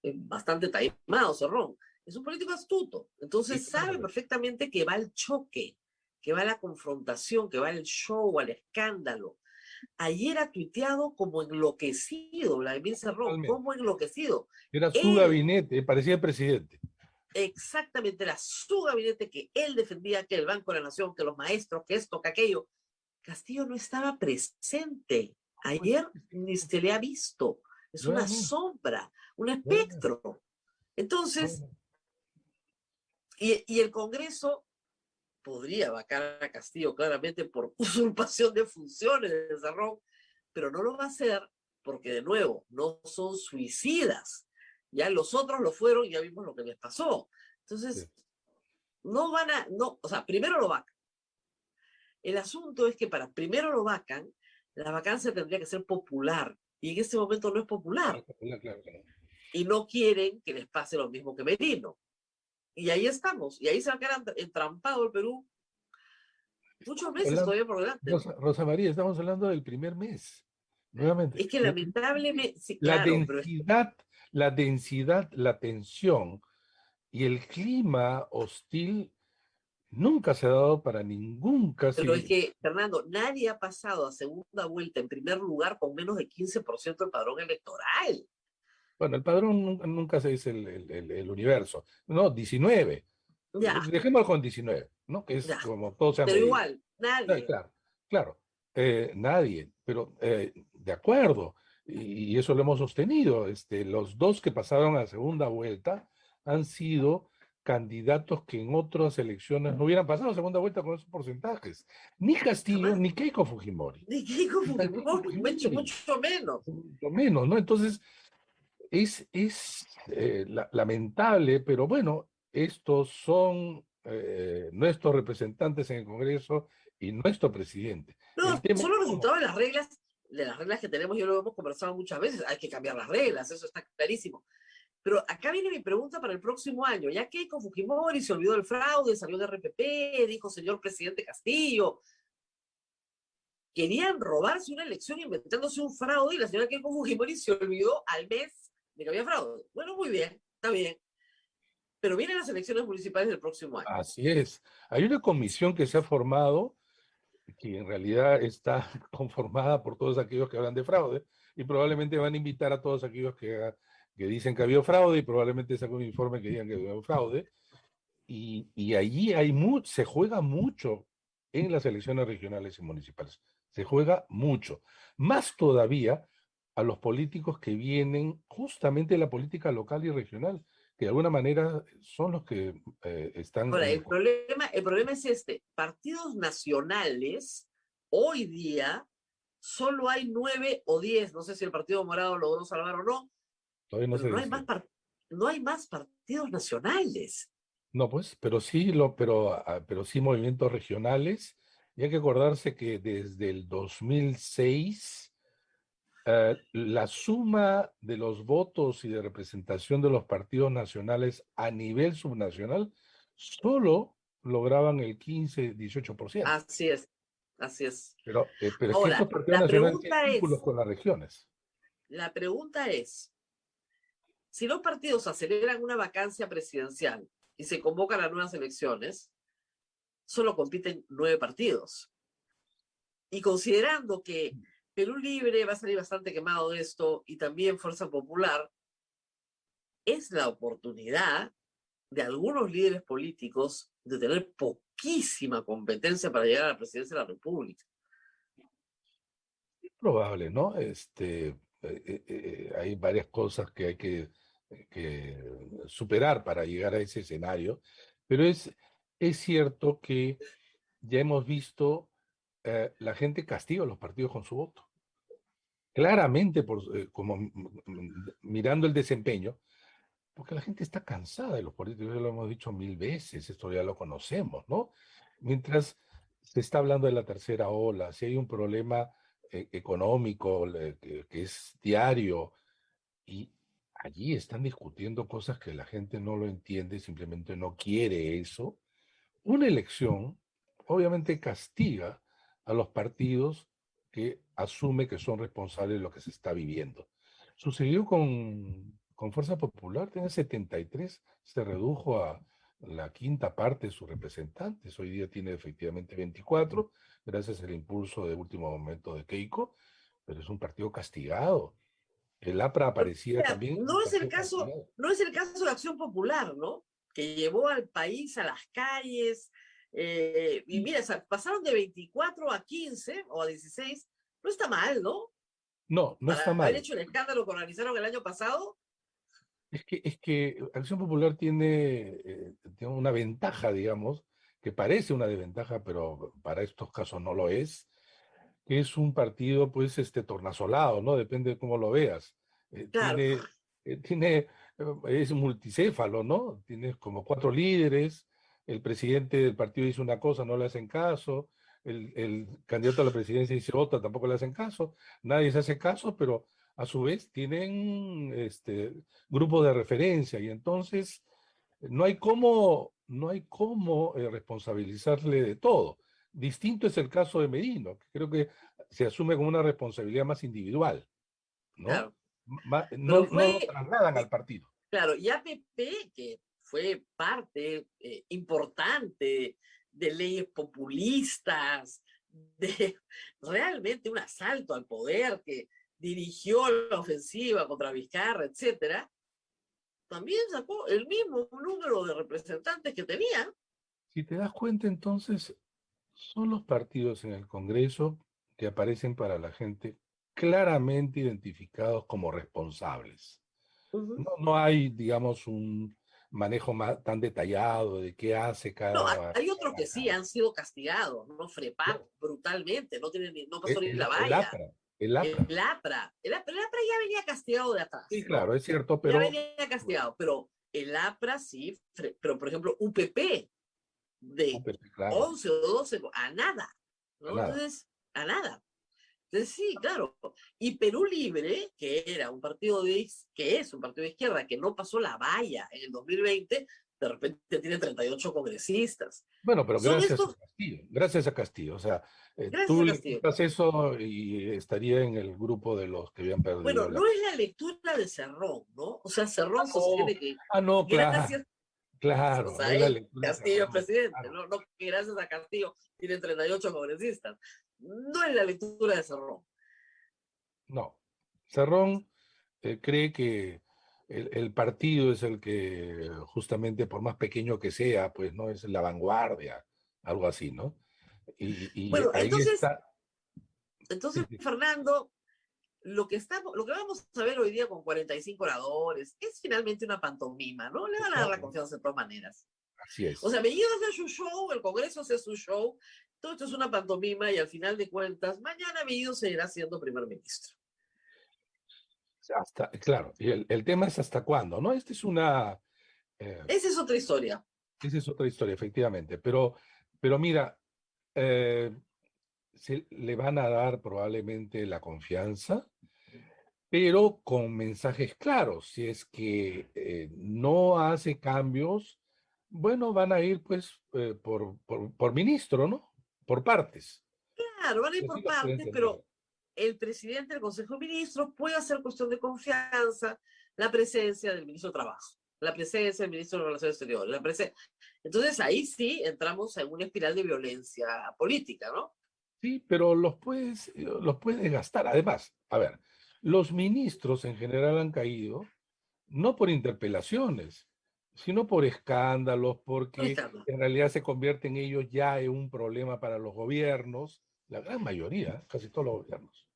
bastante taimado, Cerrón. Es un político astuto. Sí, Entonces sabe claro. perfectamente que va al choque, que va a la confrontación, que va al show, al escándalo. Ayer ha tuiteado como enloquecido, Vladimir Cerrón, Totalmente. como enloquecido. Era su Él, gabinete, parecía el presidente. exactamente, era su gabinete que él defendía, que el Banco de la Nación, que los maestros, que esto, que aquello. Castillo no estaba presente. Pues, Ayer ni se le ha visto. Es una nuevamente, sombra, un nuevamente, espectro. Entonces, nuevamente. y el Congreso podría vacar a Castillo claramente por usurpación de funciones de Cerrón, pero no lo va a hacer porque, de nuevo, no son suicidas. Ya los otros lo fueron y ya vimos lo que les pasó. Sí. Entonces, o sea, primero lo vacan. El asunto es que para primero lo vacan, la vacancia tendría que ser popular, y en este momento no es popular, Claro, claro, claro. y no quieren que les pase lo mismo que Merino. Y ahí estamos, y ahí se va a quedar entrampado el Perú muchos meses Hablando, todavía por delante. Rosa María, estamos hablando del primer mes. Nuevamente, Es que el primer mes. lamentablemente, sí, La claro, pero, densidad, la densidad, la tensión y el clima hostil nunca se ha dado para ningún pero es casi. que, Fernando, nadie ha pasado a segunda vuelta en primer lugar con menos de 15% del padrón electoral. Bueno, el padrón nunca se dice el universo. No, 19. Ya, Dejémoslo con 19, ¿no? Que es ya, como todo se ha pero medido. igual, nadie. Claro, claro. Nadie, pero de acuerdo. Y eso lo hemos sostenido. Los dos que pasaron a segunda vuelta han sido candidatos que en otras elecciones no hubieran pasado a segunda vuelta con esos porcentajes. Ni Castillo, Jamás. ni Keiko Fujimori. Ni Keiko Ni Keiko Fujimori, mucho, Fujimori, mucho menos. mucho menos, ¿no? Entonces, lamentable, pero bueno, estos son nuestros representantes en el Congreso y nuestro presidente. No, El tema son es los cómo. resultados de las reglas que tenemos, ya lo hemos conversado muchas veces, hay que cambiar las reglas, eso está clarísimo. Pero acá viene mi pregunta para el próximo año. Ya Keiko Fujimori se olvidó del fraude, salió de RPP, dijo señor presidente Castillo. Querían robarse una elección inventándose un fraude y la señora Keiko Fujimori se olvidó al mes de que había fraude. Bueno, muy bien, está bien. Pero vienen las elecciones municipales del próximo año. Así es. Hay una comisión que se ha formado, que en realidad está conformada por todos aquellos que hablan de fraude, y probablemente van a invitar a todos aquellos que dicen que ha habido fraude, y probablemente saquen un informe que digan que ha habido fraude. Y allí se juega mucho en las elecciones regionales y municipales. Se juega mucho. Más todavía a los políticos que vienen justamente de la política local y regional, que de alguna manera son los que están Ahora, en el... el problema es este. Partidos nacionales, hoy día, solo hay 9 o 10. No sé si el Partido Morado logró salvar o no, Todavía no pero se dice. no hay más partidos nacionales. No, pues, pero sí, pero sí movimientos regionales. Y hay que acordarse que desde el 2006, la suma de los votos y de representación de los partidos nacionales a nivel subnacional solo lograban el 15-18%. Así es, así es. Pero es que estos Ahora, partidos nacionales tienen vínculos con las regiones. la pregunta es, si los partidos aceleran una vacancia presidencial y se convocan a nuevas elecciones, solo compiten 9 partidos. Y considerando que Perú Libre va a salir bastante quemado de esto y también Fuerza Popular, es la oportunidad de algunos líderes políticos de tener poquísima competencia para llegar a la presidencia de la República. Es probable, ¿no? Hay varias cosas que hay que superar para llegar a ese escenario, pero es cierto que ya hemos visto la gente castiga a los partidos con su voto. Claramente, como mirando el desempeño, porque la gente está cansada de los políticos, ya lo hemos dicho 1000 veces, esto ya lo conocemos, ¿no? Mientras se está hablando de la tercera ola, si hay un problema económico que es diario, y allí están discutiendo cosas que la gente no lo entiende, simplemente no quiere eso. Una elección obviamente castiga a los partidos que asume que son responsables de lo que se está viviendo. Sucedió con Fuerza Popular, tiene 73, se redujo a la quinta parte de sus representantes, hoy día tiene efectivamente 24, gracias al impulso de último momento de Keiko, pero es un partido castigado. El APRA aparecía Mira, también un no es el partido caso, castigado. no es el caso de Acción Popular, ¿no? Que llevó al país a las calles, y mira, o sea, pasaron de 24 a 15 o a 16, no está mal, ¿no? No, no está Para haber mal. hecho el escándalo que organizaron el año pasado. Es que Acción Popular tiene una ventaja, digamos, que parece una desventaja, pero para estos casos no lo es, que es un partido, pues, tornasolado, ¿no? Depende de cómo lo veas. Eh, Claro, tiene, es multicéfalo, ¿no? Tienes como 4 líderes, el presidente del partido dice una cosa, no le hacen caso, el candidato a la presidencia dice otra, tampoco le hacen caso, nadie se hace caso, pero a su vez tienen grupo de referencia y entonces no hay cómo responsabilizarle de todo. Distinto es el caso de Merino, que creo que se asume como una responsabilidad más individual, ¿no? claro. No, Pero no lo fue, trasladan al partido. claro, y APP, que fue parte importante de leyes populistas, de realmente un asalto al poder que dirigió la ofensiva contra Vizcarra, etcétera, también sacó el mismo número de representantes que tenía. Si te das cuenta, entonces, son los partidos en el Congreso que aparecen para la gente claramente identificados como responsables. No hay, digamos, un manejo tan detallado de qué hace No, cada... hay otros que sí han sido castigados, ¿no? FREPAC brutalmente, no pasó ni El, la el valla. APRA, El APRA. El APRA ya venía castigado de atrás, Sí, ¿no? claro, es cierto, Ya pero venía castigado, pero el APRA sí, pero por ejemplo, UPP de UPP, claro, 11 o 12, a nada, a ¿no? nada. Entonces, a nada. Entonces, sí, claro. Y Perú Libre, que era un partido que es un partido de izquierda, que no pasó la valla en el 2020, de repente tiene 38 congresistas. Bueno, pero Son estos, gracias a Castillo. O sea, gracias tú a le Castillo. quitas eso y estaría en el grupo de los que habían Bueno, perdido la... no es la lectura de Cerrón, ¿no? O sea, Cerrón sostiene que No, claro, gracias, o claro, no sea, es la él, lectura de Castillo es Cerrón, presidente, claro. ¿no? No que gracias a Castillo tienen 38 congresistas. No es la lectura de Cerrón. No, Cerrón cree que el partido es el que, justamente por más pequeño que sea, pues no es la vanguardia, algo así, ¿no? Y Bueno, ahí está. Sí, entonces, sí, Fernando, lo que vamos a ver hoy día con 45 oradores es finalmente una pantomima, ¿no? Le van a dar la obvio, confianza de todas maneras. así O es. sea, Bellido hace su show, el Congreso hace su show, todo esto es una pantomima y al final de cuentas, mañana Bellido seguirá siendo primer ministro. Claro, y el tema es hasta cuándo, ¿no? Eh, Esa es otra historia. esa es otra historia, efectivamente. Pero mira, eh, le van a dar probablemente la confianza, pero con mensajes claros. Si es que no hace cambios, bueno, van a ir pues por ministro, ¿no? Por partes. Claro, van a ir Así por lo puedo partes, entender. pero el presidente del Consejo de Ministros puede hacer cuestión de confianza la presencia del ministro de Trabajo, la presencia del ministro de Relaciones Exteriores, Entonces ahí sí entramos en una espiral de violencia política, ¿no? Sí, pero los puedes gastar. Además, a ver, los ministros en general han caído no por interpelaciones, sino por escándalos, porque Ricardo. en realidad se convierten ellos ya en un problema para los gobiernos, la gran mayoría, casi todos los gobiernos,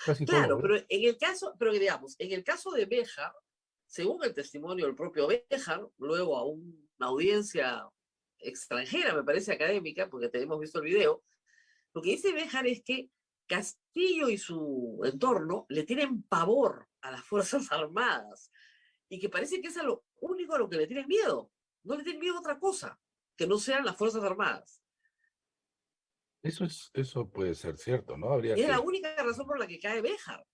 casi todos los Claro, pero gobiernos. en el caso, pero digamos, en el caso de Béjar, según el testimonio del propio Béjar, luego a una audiencia extranjera, me parece académica, porque tenemos visto el video, lo que dice Béjar es que Castillo y su entorno le tienen pavor a las Fuerzas Armadas y que parece que es a lo único a lo que le tienen miedo. No le tienen miedo a otra cosa que no sean las Fuerzas Armadas. Eso puede ser cierto, ¿no? Habría Y es la que... única razón por la que cae Béjar,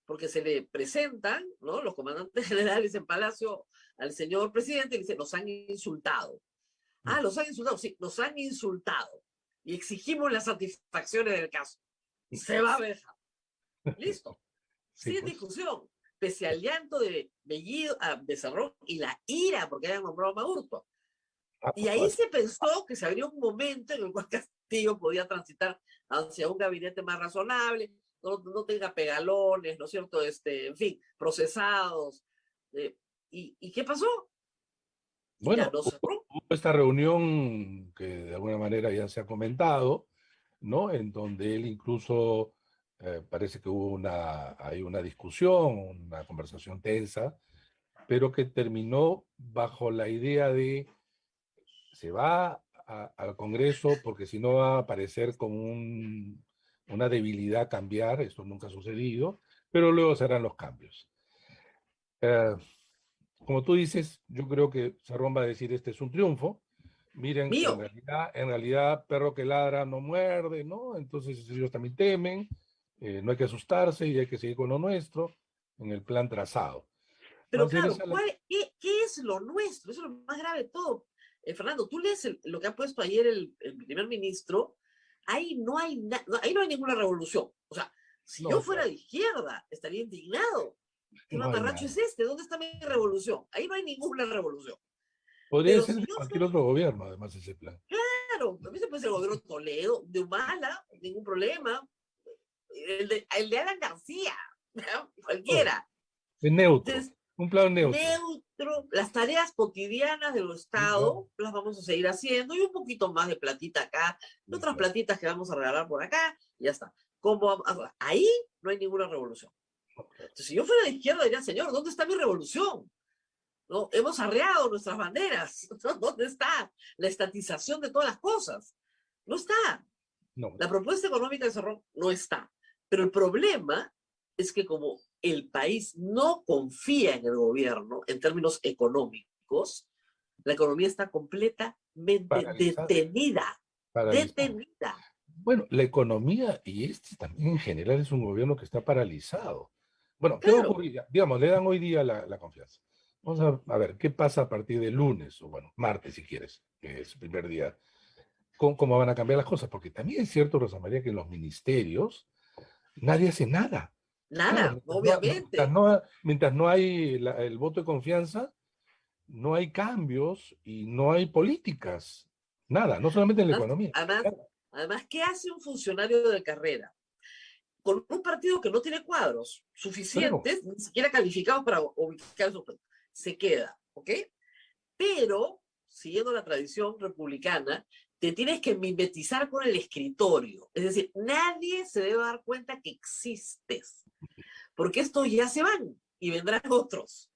porque se le presentan, ¿no?, los comandantes generales en Palacio al señor presidente y dice, nos han insultado. Ah, los han insultado, sí, nos han insultado. Y exigimos las satisfacciones del caso. Se va a Béjar. Listo. Sí, Sin pues. discusión. Pese al llanto de Bellido, de Cerrón y la ira porque hayan nombrado a Maduro. Y ahí se pensó que se abrió un momento en el cual Castillo podía transitar hacia un gabinete más razonable, no tenga pegalones, ¿no es cierto? En fin, procesados. ¿Y qué pasó? Ya Bueno, no cerró. hubo esta reunión que de alguna manera ya se ha comentado, ¿no? En donde él incluso parece que hubo hay una discusión, una conversación tensa, pero que terminó bajo la idea de se va al Congreso porque si no va a aparecer como una debilidad cambiar, esto nunca ha sucedido, pero luego serán los cambios. Eh, Como tú dices, yo creo que Cerrón va a decir este es un triunfo. Miren, Mío. en realidad, perro que ladra no muerde, ¿no? Entonces ellos también temen, no hay que asustarse y hay que seguir con lo nuestro en el plan trazado. Va Pero a ser claro, esa ¿qué es lo nuestro? Eso es lo más grave de todo. Fernando, tú lees lo que ha puesto ayer el primer ministro, ahí no hay ahí no hay ninguna revolución. O sea, si yo No, fuera claro, de izquierda, estaría indignado. ¿Qué no hay mamarracho nada. es este? ¿Dónde está mi revolución? Ahí no hay ninguna revolución. Podría Pero ser si de yo cualquier fuera, otro gobierno, además, ese plan. claro, a mí se puede ser el gobierno de Toledo, de Humala, ningún problema. El de Alan García, ¿no? Todo. Cualquiera. Es neutro, Entonces, un plan neutro. neutro, las tareas cotidianas del Sí, claro. Estado las vamos a seguir haciendo y un poquito más de platita acá, y Sí, otras claro. platitas que vamos a regalar por acá, y ya está. Ahí no hay ninguna revolución. No, claro. Entonces, si yo fuera de izquierda, diría, señor, ¿dónde está mi revolución? ¿No? Hemos arreado nuestras banderas. ¿No? ¿Dónde está la estatización de todas las cosas? No está. No, La propuesta económica de Cerrón no está. Pero el problema es que como el país no confía en el gobierno en términos económicos, la economía está completamente Paralizada, detenida, paralizada. detenida. Bueno, la economía y este también en general es un gobierno que está paralizado. Bueno, ¿qué va a Claro, ocurrir? Digamos, le dan hoy día la confianza. Vamos a ver qué pasa a partir de lunes, o bueno, martes si quieres, que es el primer día, cómo van a cambiar las cosas, porque también es cierto, Rosa María, que en los ministerios nadie hace nada. Claro, nada, obviamente. mientras no hay el voto de confianza, no hay cambios y no hay políticas. Nada, no solamente en la economía. Además, además, ¿qué hace un funcionario de carrera? Con un partido que no tiene cuadros Claro, suficientes, ni siquiera calificados para ubicar su... se queda, ¿ok? Pero, siguiendo la tradición republicana, te tienes que mimetizar con el escritorio. Es decir, nadie se debe dar cuenta que existes, porque estos ya se van y vendrán otros.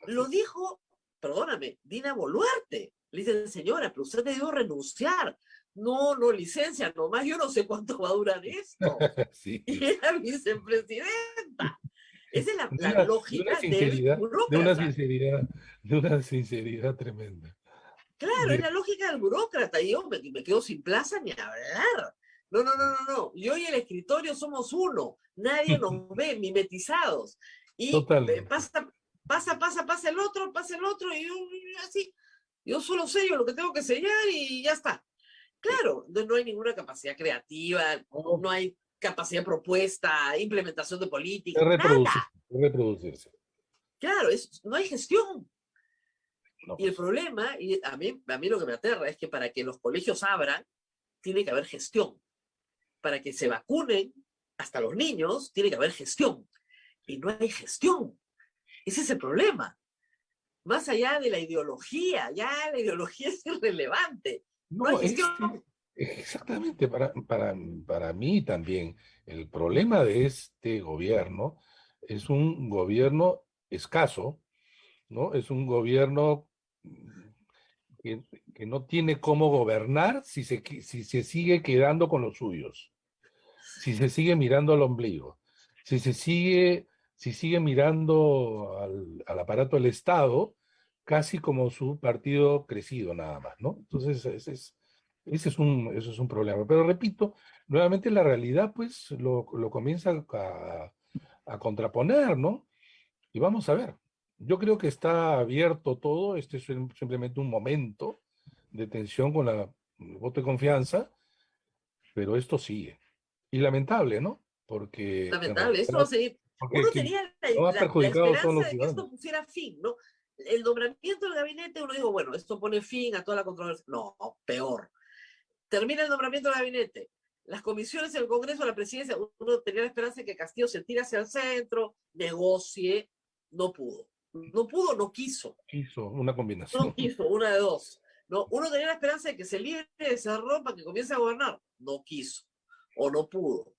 Lo dijo, perdóname, Dina Boluarte. Le dicen, señora, pero usted debió renunciar. No, no, licencia, nomás yo no sé cuánto va a durar esto. sí. Y era vicepresidenta. Esa es la De una lógica del sinceridad, de una burócrata. sinceridad, de una sinceridad tremenda. Claro, es la lógica del burócrata. Y yo me quedo sin plaza ni hablar. No, no, no, no, no. Yo y el escritorio somos uno. Nadie nos ve, mimetizados. Y Totalmente. pasa el otro, y yo así. Yo solo sello lo que tengo que sellar y ya está. Claro, no hay ninguna capacidad creativa, No, no hay capacidad de propuesta, implementación de es política, reproducirse, nada. es reproducirse. Claro, no hay gestión. No, Y el pues, problema, y a mí lo que me aterra es que para que los colegios abran, tiene que haber gestión. Para que se vacunen hasta los niños, tiene que haber gestión. Y no hay gestión. Ese es el problema. Más allá de la ideología, ya la ideología es irrelevante. No hay no, gestión. exactamente, para mí también, el problema de este gobierno es un gobierno escaso, ¿no? Es un gobierno que, que no tiene cómo gobernar si se sigue quedando con los suyos, si se sigue mirando al ombligo, si sigue mirando al aparato del Estado, casi como su partido crecido nada más, ¿no? Entonces, ese es un problema. Pero repito, nuevamente la realidad pues lo comienza a contraponer, ¿no? Y vamos a ver. Yo creo que está abierto todo, este es simplemente un momento de tensión con el voto de confianza, pero esto sigue. Y lamentable, ¿no? Porque en Lamentable, esto va a realidad, seguir. porque Uno quien tenía lo más la perjudicados son esperanza los de que esto ciudadanos. pusiera fin, ¿no? El nombramiento del gabinete, uno dijo, bueno, esto pone fin a toda la controversia. No, peor. Termina el nombramiento del gabinete. Las comisiones del Congreso, la presidencia, uno tenía la esperanza de que Castillo se tire hacia el centro, negocie, no pudo. No pudo, no quiso. Hizo una No combinación. quiso, una de dos. No, uno tenía la esperanza de que se libre de Cerrón para que comience a gobernar. No quiso o no pudo.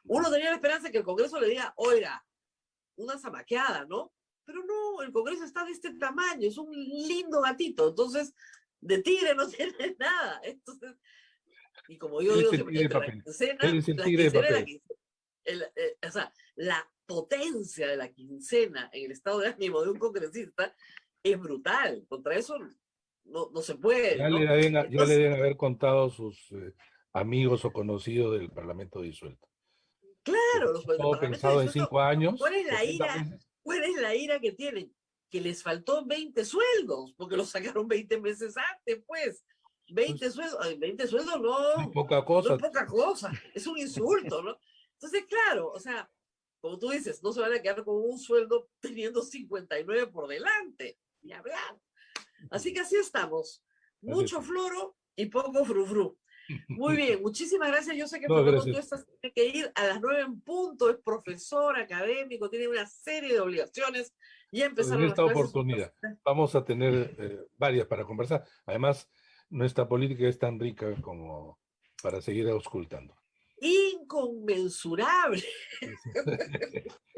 Uno tenía la esperanza de que el Congreso le diga, oiga, una zamaqueada, ¿no? Pero no, el Congreso está de este tamaño, es un lindo gatito, entonces de tigre no tiene nada. Entonces, y como yo Él es digo el siempre, tigre de entre papel. Él es el la tigre de quincena y papel. o sea, la potencia de la quincena en el estado de ánimo de un congresista es brutal. Contra eso no se puede, ¿no? Ya le Entonces, deben haber contado sus amigos o conocidos del Parlamento disuelto. claro, el Todo Parlamento pensado en disuelto, 5 años, ¿cuál es la 70 ira? meses. ¿Cuál es la ira que tienen? Que les faltó 20 sueldos, porque los sacaron 20 meses antes, pues. Pues, 20 sueldos, 20 sueldos no es no, poca no es cosa. poca cosa, es un insulto, ¿no? Entonces, claro, o sea, como tú dices, no se van a quedar con un sueldo teniendo 59 por delante, ni hablar. Así que así estamos, Así mucho está. floro y poco frufru. Muy bien, muchísimas gracias. Yo sé que No, Fernando gracias. Tuestas tiene que ir a las 9 en punto, es profesor académico, tiene una serie de obligaciones. Ya Pero en empezaron las esta clases oportunidad universitarias. vamos a tener varias para conversar. Además, nuestra política es tan rica como para seguir auscultando. Inconmensurable,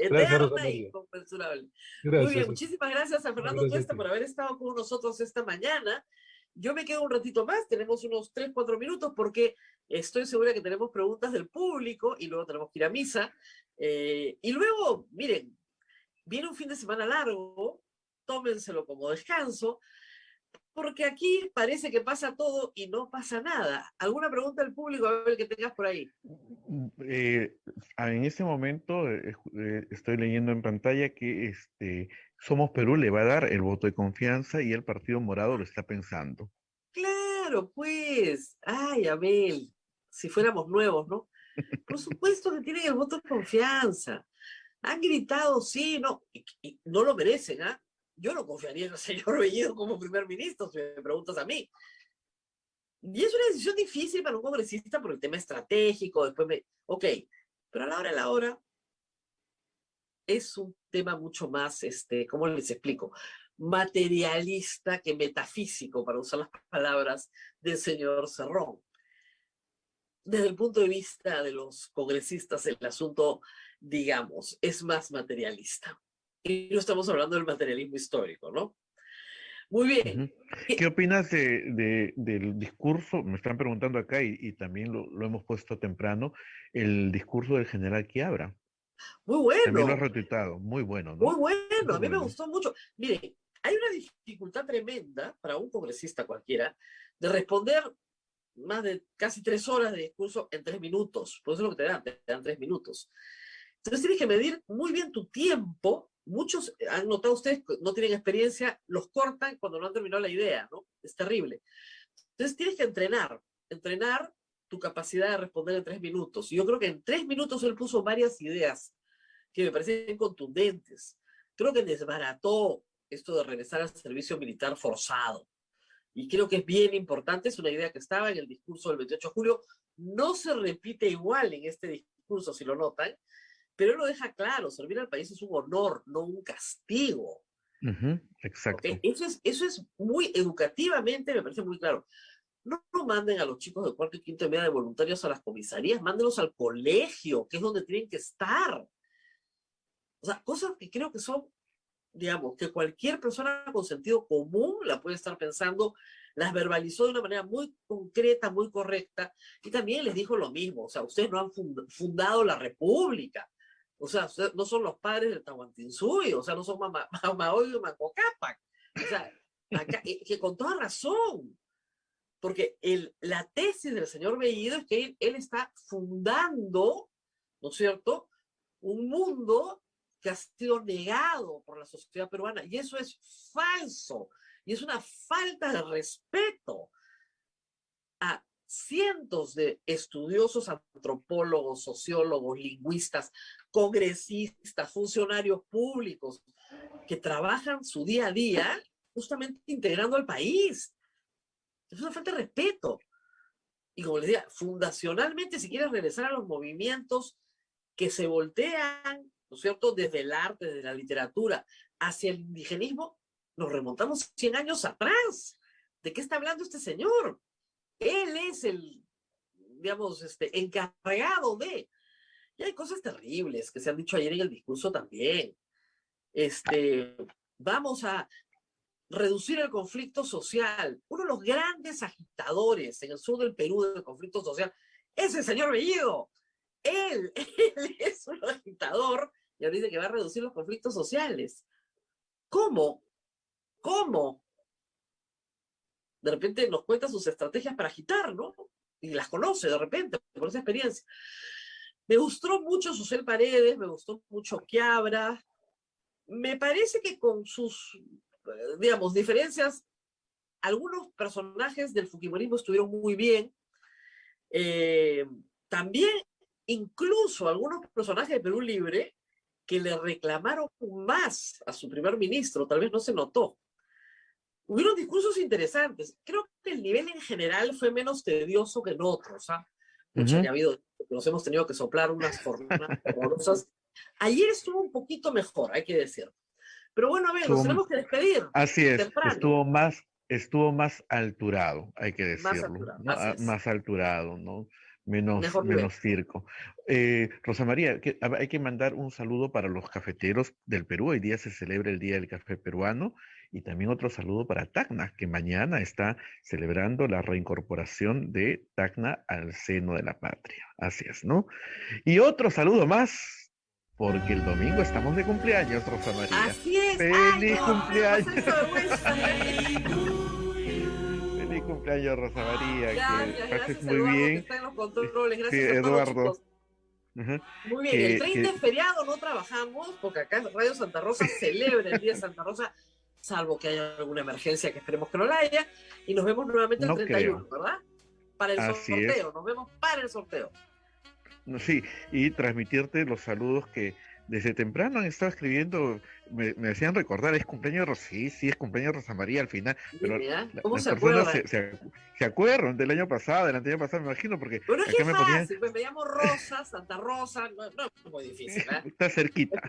Gracias, Rosa eterna e María. inconmensurable. Muy bien, Gracias. muchísimas gracias a Fernando Gracias a Tuesta ti. por haber estado con nosotros esta mañana. Yo me quedo un ratito más, tenemos unos 3, 4 minutos, porque Estoy segura que tenemos preguntas del público y luego tenemos que ir a misa. Y luego, miren, viene un fin de semana largo, tómenselo como descanso, porque aquí parece que pasa todo y no pasa nada. ¿Alguna pregunta del público, a ver, que tengas por ahí? En este momento estoy leyendo en pantalla que Somos Perú le va a dar el voto de confianza y el Partido Morado lo está pensando. Claro, pues. Ay, Abel, si fuéramos nuevos, ¿no? Por supuesto que tienen el voto de confianza. Han gritado sí, no, y no lo merecen, ¿ah? Yo no confiaría en el señor Bellido como primer ministro, si me preguntas a mí. Y es una decisión difícil para un congresista por el tema estratégico, ok, pero a la hora de la hora es un tema mucho más, ¿cómo les explico? Materialista que metafísico, para usar las palabras del señor Cerrón. Desde el punto de vista de los congresistas, el asunto, digamos, es más materialista. Y no estamos hablando del materialismo histórico, ¿no? Muy bien. ¿Qué opinas del discurso? Me están preguntando acá y también lo hemos puesto temprano, el discurso del general Quiabra. Muy bueno. También lo has retuitado, muy bueno, ¿no? Muy bueno, a mí me gustó mucho. Miren, hay una dificultad tremenda para un congresista cualquiera de responder más de casi 3 horas de discurso en 3 minutos. Por eso es lo que te dan 3 minutos. Entonces tienes que medir muy bien tu tiempo. Muchos han notado ustedes que no tienen experiencia, los cortan cuando no han terminado la idea, ¿no? Es terrible. Entonces tienes que entrenar tu capacidad de responder en 3 minutos. Y yo creo que en 3 minutos él puso varias ideas que me parecen contundentes. Creo que desbarató esto de regresar al servicio militar forzado. Y creo que es bien importante, es una idea que estaba en el discurso del 28 de julio, no se repite igual en este discurso, si lo notan, pero él lo deja claro, servir al país es un honor, no un castigo. Exacto. ¿Okay? Eso es muy educativamente, me parece muy claro. No manden a los chicos de cuarto y quinto de media de voluntarios a las comisarías, mándenlos al colegio, que es donde tienen que estar. O sea, cosas que creo que son, digamos, que cualquier persona con sentido común la puede estar pensando, las verbalizó de una manera muy concreta, muy correcta, y también les dijo lo mismo, o sea, ustedes no han fundado la república, o sea, ustedes no son los padres del Tahuantinsuyo, o sea, no son Mamaoyo y Macocapac, o sea, acá, que con toda razón, porque la tesis del señor Bellido es que él está fundando, ¿no es cierto?, un mundo que ha sido negado por la sociedad peruana, y eso es falso, y es una falta de respeto a cientos de estudiosos, antropólogos, sociólogos, lingüistas, congresistas, funcionarios públicos, que trabajan su día a día justamente integrando al país. Es una falta de respeto. Y como les decía, fundacionalmente, si quieres regresar a los movimientos que se voltean, ¿no es cierto?, desde el arte, desde la literatura, hacia el indigenismo, nos remontamos 100 años atrás. ¿De qué está hablando este señor? Él es el, digamos, encargado de... Y hay cosas terribles que se han dicho ayer en el discurso también. Vamos a reducir el conflicto social. Uno de los grandes agitadores en el sur del Perú del conflicto social es el señor Bellido. Él es un agitador y ahora dice que va a reducir los conflictos sociales. ¿Cómo? De repente nos cuenta sus estrategias para agitar, ¿no? Y las conoce de repente, por esa experiencia. Me gustó mucho Susel Paredes, me gustó mucho Quiabra. Me parece que con sus, digamos, diferencias, algunos personajes del fujimorismo estuvieron muy bien. También, incluso algunos personajes de Perú Libre que le reclamaron más a su primer ministro, tal vez no se notó. Hubieron discursos interesantes. Creo que el nivel en general fue menos tedioso que en otros. Ya ha habido, nos hemos tenido que soplar unas jornadas horrorosas. Ayer estuvo un poquito mejor, hay que decir. Pero bueno, a ver, nos tenemos que despedir. Así es, temprano. estuvo más alturado, hay que decirlo. Más alturado, ¿no? Más alturado, ¿no? Mejor nivel. menos circo. Rosa María, hay que mandar un saludo para los cafeteros del Perú. Hoy día se celebra el Día del Café Peruano. Y también otro saludo para Tacna, que mañana está celebrando la reincorporación de Tacna al seno de la patria. Así es, ¿no? Y otro saludo más, porque el domingo estamos de cumpleaños, Rosa María. Así es. ¡Feliz No, cumpleaños! me pasa esa ¡Feliz cumpleaños, Rosa María! Gracias, Que pases gracias, muy Eduardo, que bien. está en los controles. Sí, Gracias a todos los Eduardo. chicos. Muy bien, el 30 es feriado, no trabajamos, porque acá Radio Santa Rosa celebra el Día de Santa Rosa, salvo que haya alguna emergencia, que esperemos que no la haya, y nos vemos nuevamente el 31, ¿verdad? Para el Así sorteo, es. nos vemos para el sorteo. Sí, y transmitirte los saludos que desde temprano han estado escribiendo, me hacían recordar, es cumpleaños de Rosy, sí, es cumpleaños de Rosa María al final, pero Mira, ¿cómo las se personas acuerdan? se acuerdan del año pasado, del anterior pasado, me imagino, porque Bueno, es acá que me es ponían, fácil, pues me llamo Rosa, Santa Rosa, no es muy difícil, ¿eh? está cerquita.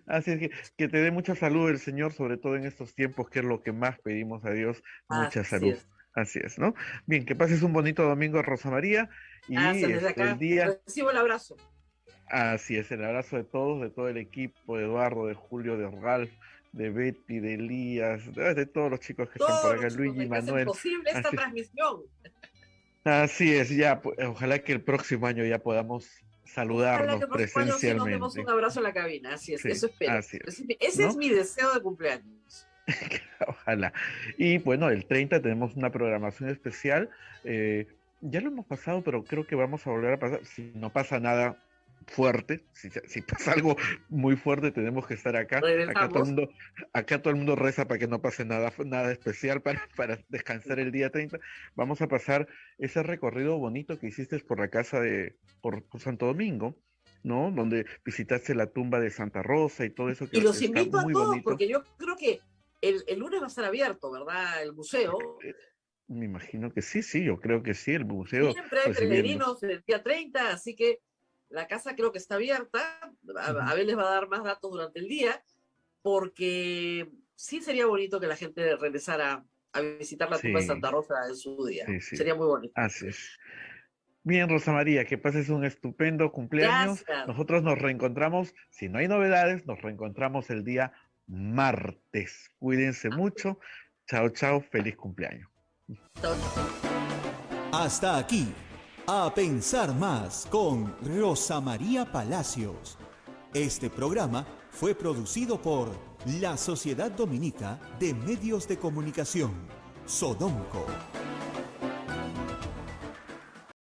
Así es que te dé mucha salud el Señor, sobre todo en estos tiempos, que es lo que más pedimos a Dios, mucha Así salud. es. Así es, ¿no? Bien, que pases un bonito domingo, Rosa María, y Gracias, desde el acá día... recibo el abrazo. Así es, el abrazo de todos, de todo el equipo, de Eduardo, de Julio, de Ralph, de Betty, de Elías, de todos los chicos que están por Todos acá, los chicos Luigi, que hacen Manuel. posible esta Así, transmisión. así es, ya, ojalá que el próximo año ya podamos Ojalá saludarnos que el próximo año sí nos demos un presencialmente. abrazo en la cabina, así es, Sí, eso espero. así es, Ese es ¿no? mi deseo de cumpleaños. Ojalá. Y bueno, el 30 tenemos una programación especial. Ya lo hemos pasado, pero creo que vamos a volver a pasar. Si no pasa nada fuerte, si pasa algo muy fuerte, tenemos que estar acá. Regresamos. Acá todo el mundo reza para que no pase nada especial para descansar el día 30. Vamos a pasar ese recorrido bonito que hiciste por la casa por Santo Domingo, ¿no? Donde visitaste la tumba de Santa Rosa y todo eso que Y los está invito a muy todos, bonito. porque yo creo que el lunes va a estar abierto, ¿verdad? El museo. Me imagino que sí, yo creo que sí, el museo Siempre hay recibiendo. peregrinos el día 30, así que la casa creo que está abierta. Abel les va a dar más datos durante el día, porque sí sería bonito que la gente regresara a visitar la tumba de Sí, Santa Rosa en su día. sí, Sería muy bonito. así es. Bien, Rosa María, que pases un estupendo cumpleaños. Gracias. Nosotros nos reencontramos, si no hay novedades, nos reencontramos el día martes. Cuídense mucho. Chao, chao, feliz cumpleaños. Chao, chao. Hasta aquí, A Pensar Más con Rosa María Palacios. Este programa fue producido por la Sociedad Dominica de Medios de Comunicación, Sodomco.